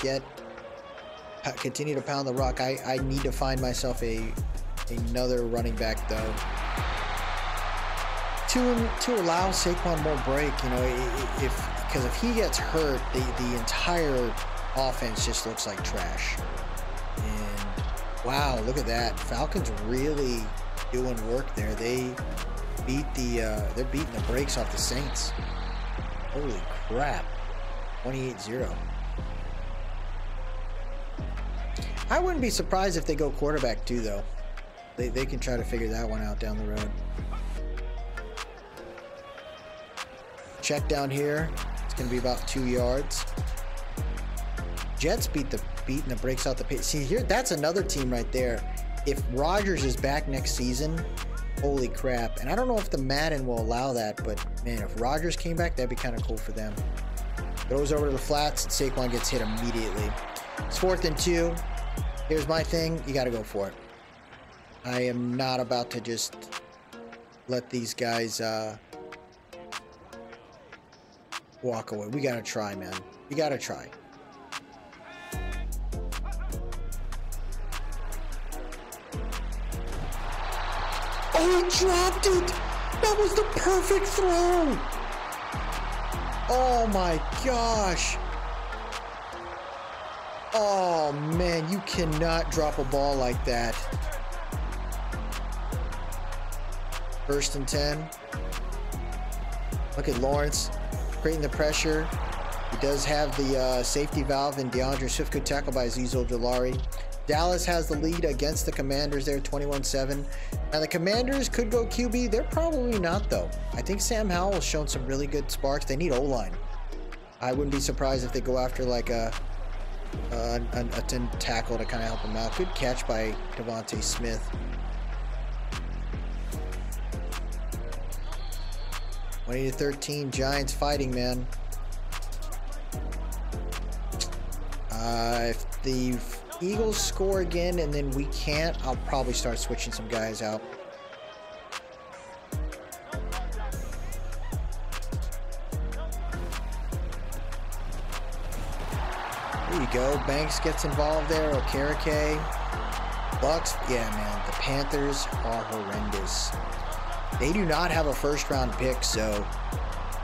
continue to pound the rock. I need to find myself another running back, though, to allow Saquon more break. You know, because if he gets hurt, the entire offense just looks like trash. And wow, look at that. Falcons really doing work there. They they're beating the brakes off the Saints. Holy crap. 28-0. I wouldn't be surprised if they go quarterback too, though. They can try to figure that one out down the road. Check down here. It's going to be about 2 yards. Jets beating the brakes out the pace. See here, that's another team right there. If Rodgers is back next season, holy crap. And I don't know if the Madden will allow that, but man, if Rodgers came back, that'd be kind of cool for them. Throws over to the flats, and Saquon gets hit immediately. It's 4th and 2. Here's my thing. You got to go for it. I am not about to just let these guys walk away. We got to try, man. You got to try. Oh, he dropped it! That was the perfect throw! Oh my gosh! Oh man, you cannot drop a ball like that. 1st and 10. Look at Lawrence creating the pressure. He does have the safety valve, and DeAndre Swift could tackle by Azeez Ojulari. Dallas has the lead against the Commanders there, 21-7. Now, the Commanders could go QB. They're probably not, though. I think Sam Howell has shown some really good sparks. They need O-line. I wouldn't be surprised if they go after, like, a 10 tackle to kind of help them out. Good catch by Devontae Smith. 20-13, Giants fighting, man. If the Eagles score again and then we can't, I'll probably start switching some guys out. There you go. Banks gets involved there. Okereke. Bucks. Yeah, man. The Panthers are horrendous. They do not have a first-round pick, so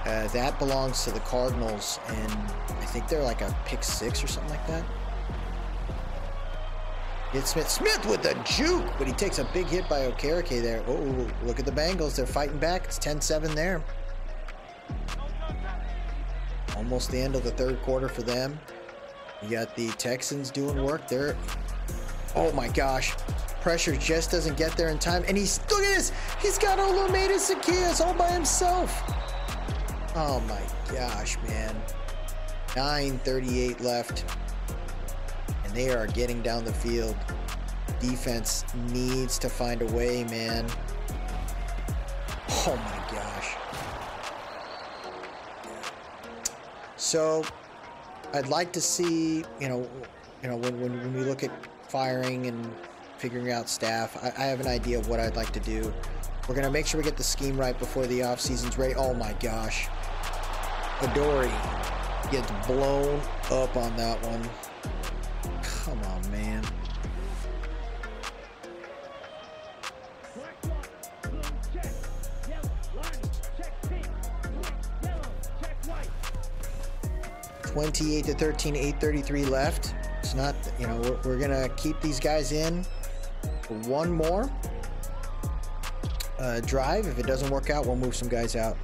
that belongs to the Cardinals, and I think they're like a pick 6 or something like that. It's Smith with the juke, but he takes a big hit by Okereke there. Oh, look at the Bengals. They're fighting back. It's 10-7 there. Almost the end of the 3rd quarter for them. You got the Texans doing work there. Oh my gosh. Pressure just doesn't get there in time. And he's, look at this. He's got Olamide Zaccheaus all by himself. Oh my gosh, man. 9:38 left. And they are getting down the field. Defense needs to find a way, man. Oh my gosh. So I'd like to see, when we look at firing and figuring out staff, I have an idea of what I'd like to do. We're going to make sure we get the scheme right before the off season's ready. Oh my gosh. Adoree gets blown up on that one. Come on, man. (28 to 13), 8:33 left. It's not, we're gonna keep these guys in for one more drive. If it doesn't work out, we'll move some guys out.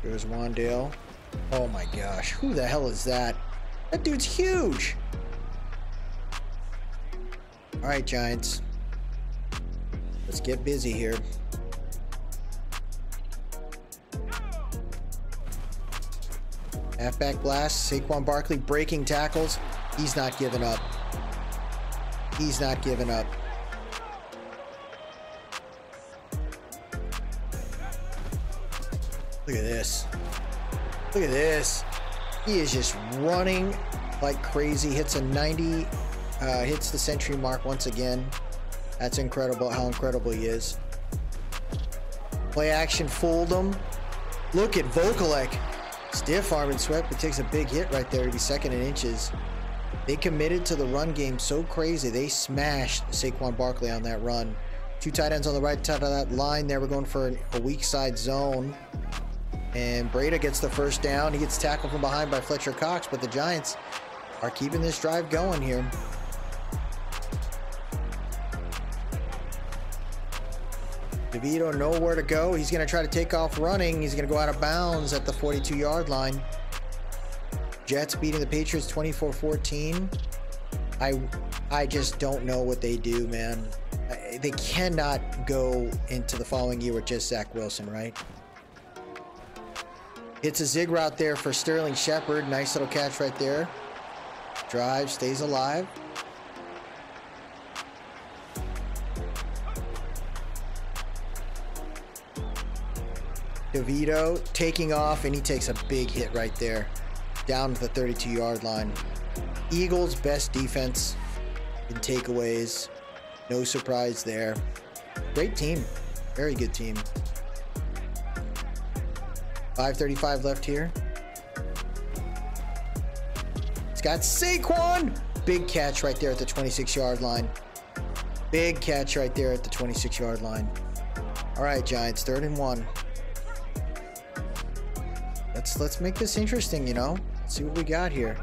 There's Wandale. Oh my gosh, who the hell is that? That dude's huge. All right, Giants. Let's get busy here. Halfback blast. Saquon Barkley breaking tackles. He's not giving up. He's not giving up. Look at this. Look at this. He is just running like crazy. Hits a 90, hits the century mark once again. That's incredible how incredible he is. Play action fooled him. Look at Vokalek. Stiff arm and swept, but takes a big hit right there to be second in inches. They committed to the run game so crazy. They smashed Saquon Barkley on that run. Two tight ends on the right side of that line there. We're going for a weak side zone. And Breda gets the first down. He gets tackled from behind by Fletcher Cox, but the Giants are keeping this drive going here. DeVito nowhere to go. He's going to try to take off running. He's going to go out of bounds at the 42-yard line. Jets beating the Patriots 24-14. I just don't know what they do, man. They cannot go into the following year with just Zach Wilson, right? It's a zig route there for Sterling Shepard. Nice little catch right there. Drive, stays alive. DeVito taking off, and he takes a big hit right there. Down to the 32-yard line. Eagles' best defense in takeaways. No surprise there. Great team. Very good team. 5:35 left here. It's got Saquon. Big catch right there at the 26-yard line. Big catch right there at the 26-yard line. All right, Giants, 3rd and 1. Let's make this interesting, you know. Let's see what we got here.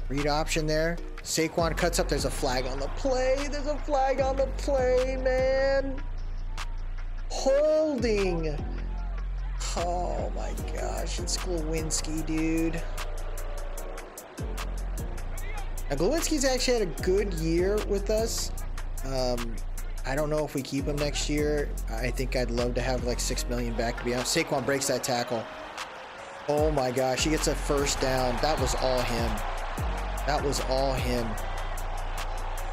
Read option there. Saquon cuts up. There's a flag on the play. There's a flag on the play, man. Holding. Oh my gosh, it's Glowinski, dude. Now, Glowinski's actually had a good year with us. I don't know if we keep him next year. I think I'd love to have like $6 million back, to be honest. Saquon breaks that tackle. Oh my gosh, he gets a first down. That was all him. That was all him.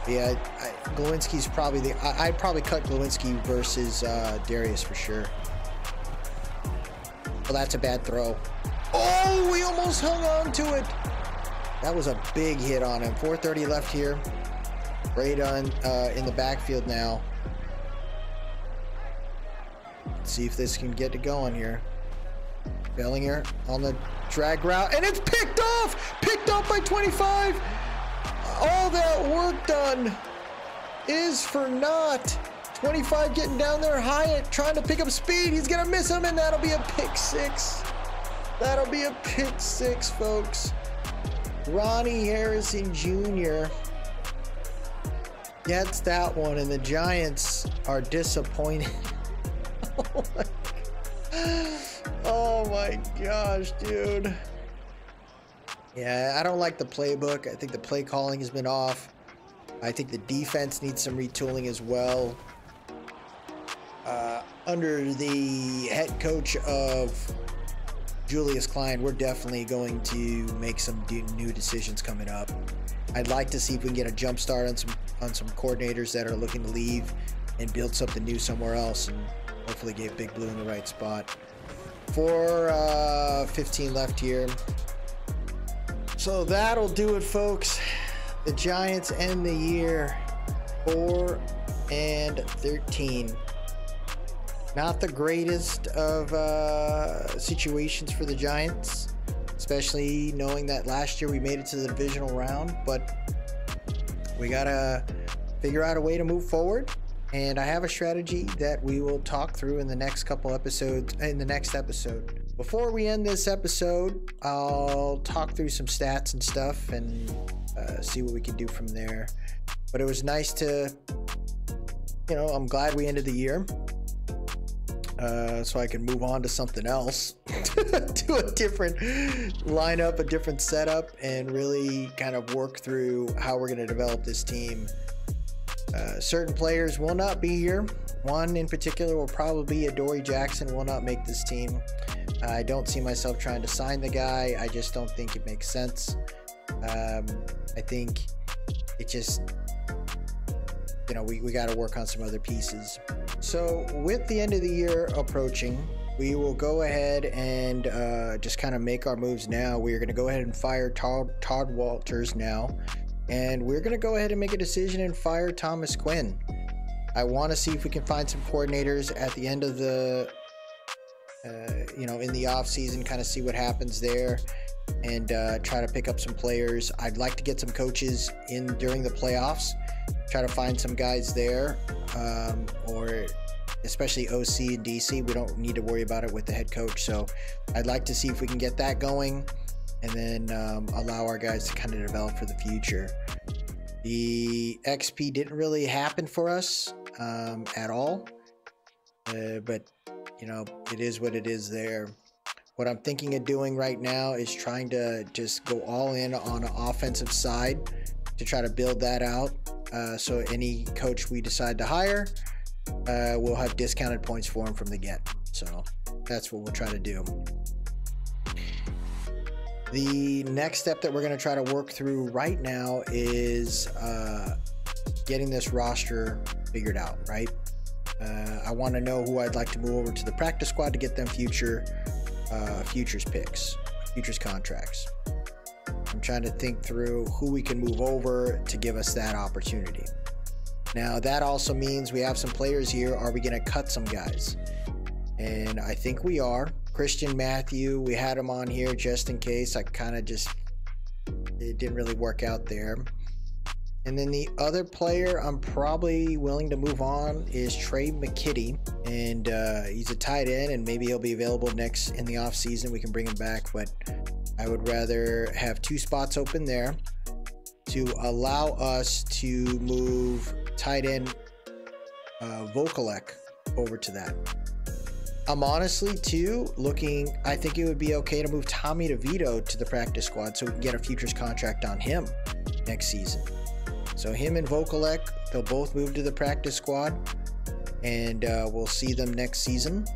Yeah, Glowinski's probably the... I'd probably cut Glowinski versus Darius for sure. Well, that's a bad throw. Oh, we almost hung on to it. That was a big hit on him. 4:30 left here. Breda in the backfield now. Let's see if this can get it going here. Bellinger on the drag route, and it's picked off! Picked off by 25! All that work done is for naught. 25 getting down there. Hyatt trying to pick up speed. He's gonna miss him, and that'll be a pick six. That'll be a pick six, folks. Ronnie Harrison Jr. gets that one, and the Giants are disappointed. Oh my gosh, dude. Yeah, I don't like the playbook. I think the play calling has been off. I think the defense needs some retooling as well. Under the head coach of Julius Klein, we're definitely going to make some new decisions coming up. I'd like to see if we can get a jump start on some coordinators that are looking to leave and build something new somewhere else, and hopefully get Big Blue in the right spot. 4:15 left here. So that'll do it, folks. The Giants end the year 4-13. Not the greatest of situations for the Giants, especially knowing that last year we made it to the divisional round, but we gotta figure out a way to move forward. And I have a strategy that we will talk through in the next couple episodes, in the next episode. Before we end this episode, I'll talk through some stats and stuff and see what we can do from there. But it was nice to, you know, I'm glad we ended the year. So I can move on to something else, to a different lineup, a different setup, and really kind of work through how we're going to develop this team. Certain players will not be here. One in particular will probably be Adoree Jackson, will not make this team. I don't see myself trying to sign the guy. I just don't think it makes sense. I think it just, you know, we got to work on some other pieces. So with the end of the year approaching, we will go ahead and just kind of make our moves now. We're going to go ahead and fire Todd Walters now, and we're going to go ahead and make a decision and fire Thomas Quinn. I want to see if we can find some coordinators at the end of the you know, in the off season, kind of see what happens there, and try to pick up some players. I'd like to get some coaches in during the playoffs, try to find some guys there, or especially OC and DC. We don't need to worry about it with the head coach, so I'd like to see if we can get that going, and then allow our guys to kind of develop for the future. The XP didn't really happen for us at all, but you know, it is what it is there. What I'm thinking of doing right now is trying to just go all in on an offensive side to try to build that out. So any coach we decide to hire, we'll have discounted points for him from the get. So that's what we'll try to do. The next step that we're going to try to work through right now is getting this roster figured out, right? I want to know who I'd like to move over to the practice squad to get them futures picks, futures contracts. I'm trying to think through who we can move over to give us that opportunity. Now that also means we have some players here. Are we going to cut some guys? And I think we are. Christian Matthew, we had him on here just in case. I kind of just, it didn't really work out there. And then the other player I'm probably willing to move on is Trey McKitty, and he's a tight end, and maybe he'll be available next in the off season. We can bring him back, but I would rather have 2 spots open there to allow us to move tight end Vokalek over to that. I'm honestly too looking, I think it would be okay to move Tommy DeVito to the practice squad so we can get a futures contract on him next season. So him and Vokalek, they'll both move to the practice squad, and we'll see them next season.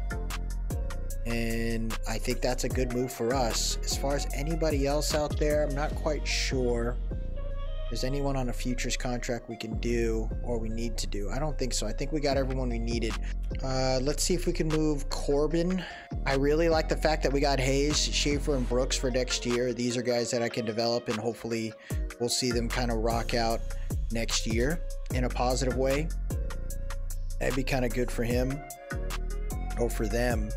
And I think that's a good move for us. As far as anybody else out there, I'm not quite sure. Is anyone on a futures contract we can do or we need to do? I don't think so. I think we got everyone we needed. Let's see if we can move Corbin. I really like the fact that we got Hayes, Schaefer, and Brooks for next year. These are guys that I can develop, and hopefully we'll see them kind of rock out next year in a positive way. That'd be kind of good for him or for them.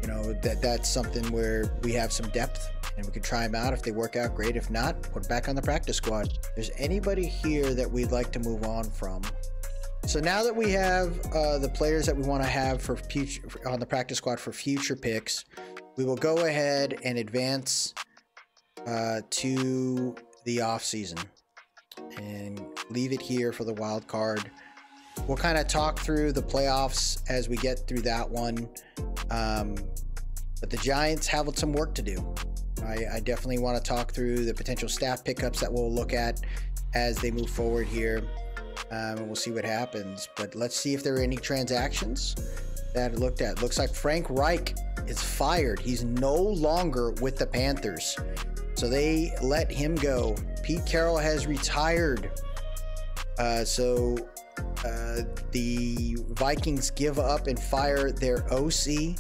You know, that's something where we have some depth, and we can try them out. If they work out, great. If not, put back on the practice squad. If there's anybody here that we'd like to move on from. So now that we have the players that we want to have for future on the practice squad for future picks, we will go ahead and advance to the off season and leave it here for the wild card. We'll kind of talk through the playoffs as we get through that one, but the Giants have some work to do. I definitely want to talk through the potential staff pickups that we'll look at as they move forward here, and we'll see what happens. But let's see if there are any transactions that I looked at. Looks like Frank Reich is fired. He's no longer with the Panthers, so they let him go. Pete Carroll has retired, so the Vikings give up and fire their OC.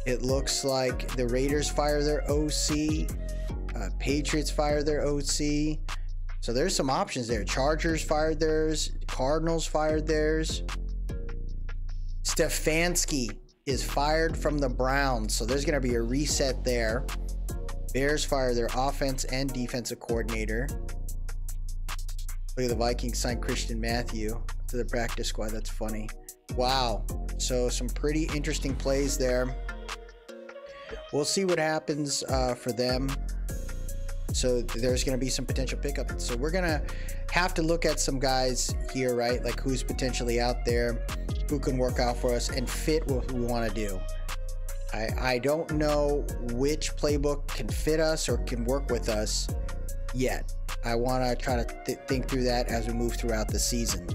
It looks like the Raiders fire their OC, Patriots fire their OC. So there's some options there. Chargers fired theirs, Cardinals fired theirs. Stefanski is fired from the Browns, so there's going to be a reset there. Bears fire their offense and defensive coordinator. Look at the Vikings sign Christian Matthew to the practice squad. That's funny. Wow. So some pretty interesting plays there. We'll see what happens for them. So there's going to be some potential pickup. So we're going to have to look at some guys here, right? Like who's potentially out there, who can work out for us and fit what we want to do. I don't know which playbook can fit us or can work with us yet. I want to try to think through that as we move throughout the season.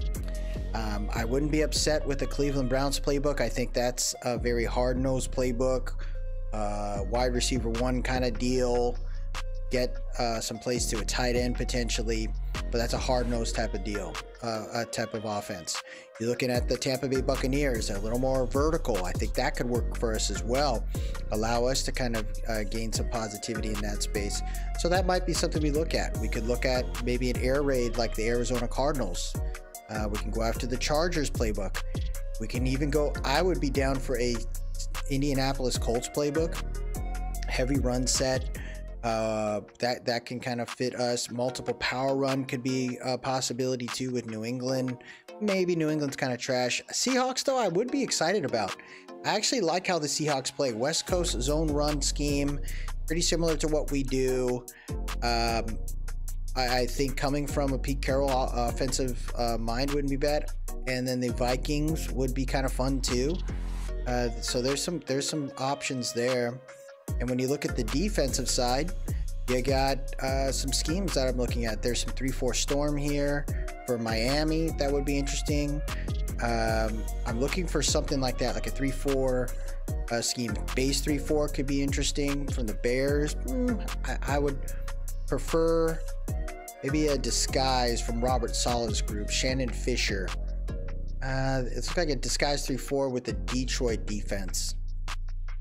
I wouldn't be upset with the Cleveland Browns playbook. I think that's a very hard-nosed playbook, wide receiver one kind of deal. get some plays to a tight end potentially, but that's a hard-nosed type of deal, a type of offense. You're looking at the Tampa Bay Buccaneers, a little more vertical. I think that could work for us as well, allow us to kind of gain some positivity in that space. So that might be something we look at. We could look at maybe an air raid like the Arizona Cardinals. We can go after the Chargers playbook. We can even go, I would be down for a Indianapolis Colts playbook, heavy run set. That can kind of fit us. Multiple power run could be a possibility too with New England. Maybe New England's kind of trash. Seahawks though, I would be excited about. I actually like how the Seahawks play. West Coast zone run scheme, pretty similar to what we do. I think coming from a Pete Carroll offensive mind wouldn't be bad. And then the Vikings would be kind of fun too. So there's some options there. And when you look at the defensive side, you got some schemes that I'm looking at. There's some 3-4 storm here for Miami. That would be interesting. I'm looking for something like that, like a 3-4 scheme. Base 3-4 could be interesting from the Bears. I would prefer maybe a disguise from Robert Sala's group, Shannon Fisher. It's like a disguise 3-4 with the Detroit defense.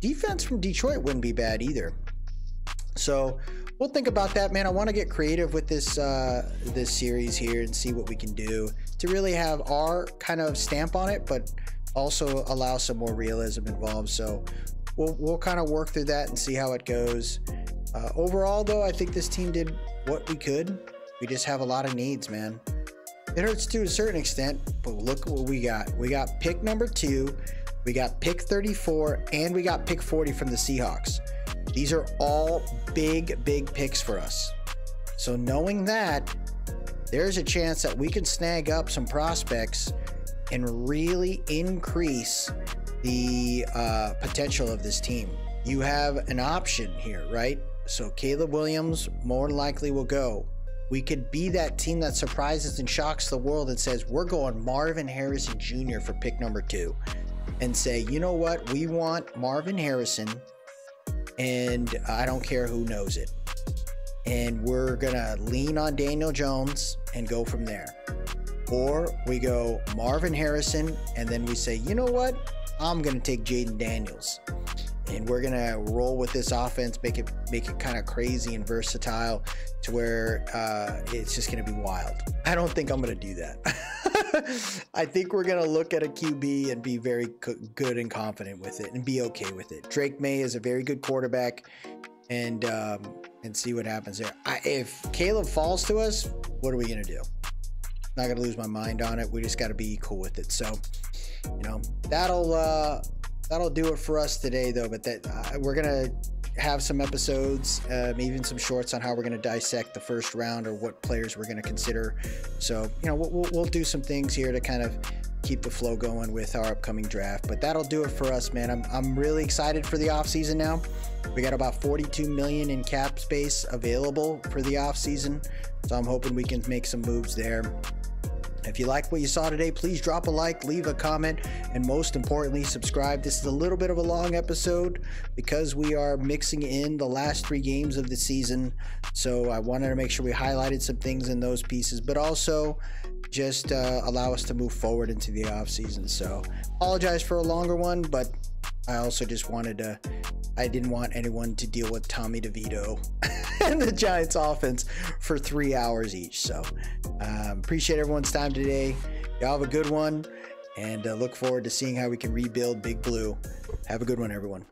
Defense from Detroit wouldn't be bad either. So we'll think about that, man. I want to get creative with this this series here and see what we can do to really have our kind of stamp on it, but also allow some more realism involved. So we'll kind of work through that and see how it goes. Overall, though, I think this team did what we could. We just have a lot of needs, man. It hurts to a certain extent, but look at what we got. We got pick number 2. We got pick 34, and we got pick 40 from the Seahawks. These are all big picks for us. So knowing that, there's a chance that we can snag up some prospects and really increase the potential of this team. You have an option here, right? So Caleb Williams more than likely will go. We could be that team that surprises and shocks the world and says, we're going Marvin Harrison Jr. for pick number 2. And say, you know what, we want Marvin Harrison, and I don't care who knows it. And we're gonna lean on Daniel Jones and go from there. Or we go Marvin Harrison, and then we say, you know what, I'm gonna take Jaden Daniels, and we're gonna roll with this offense, make it kind of crazy and versatile to where it's just gonna be wild. I don't think I'm gonna do that. I think we're gonna look at a QB and be very good and confident with it and be okay with it. Drake May is a very good quarterback, and see what happens there. If Caleb falls to us, what are we gonna do? Not gonna lose my mind on it. We just got to be cool with it. So, you know, that'll do it for us today, though. But we're gonna have some episodes, even some shorts on how we're gonna dissect the first round or what players we're gonna consider. So, you know, we'll do some things here to kind of keep the flow going with our upcoming draft. But that'll do it for us, man. I'm really excited for the off season now. We got about 42 million in cap space available for the off season, so I'm hoping we can make some moves there. If you like what you saw today, please drop a like, leave a comment, and most importantly, subscribe. This is a little bit of a long episode because we are mixing in the last 3 games of the season. So I wanted to make sure we highlighted some things in those pieces, but also just allow us to move forward into the off season. So apologize for a longer one, but I also just wanted to, I didn't want anyone to deal with Tommy DeVito and the Giants offense for 3 hours each. So appreciate everyone's time today. Y'all have a good one, and look forward to seeing how we can rebuild Big Blue. Have a good one, everyone.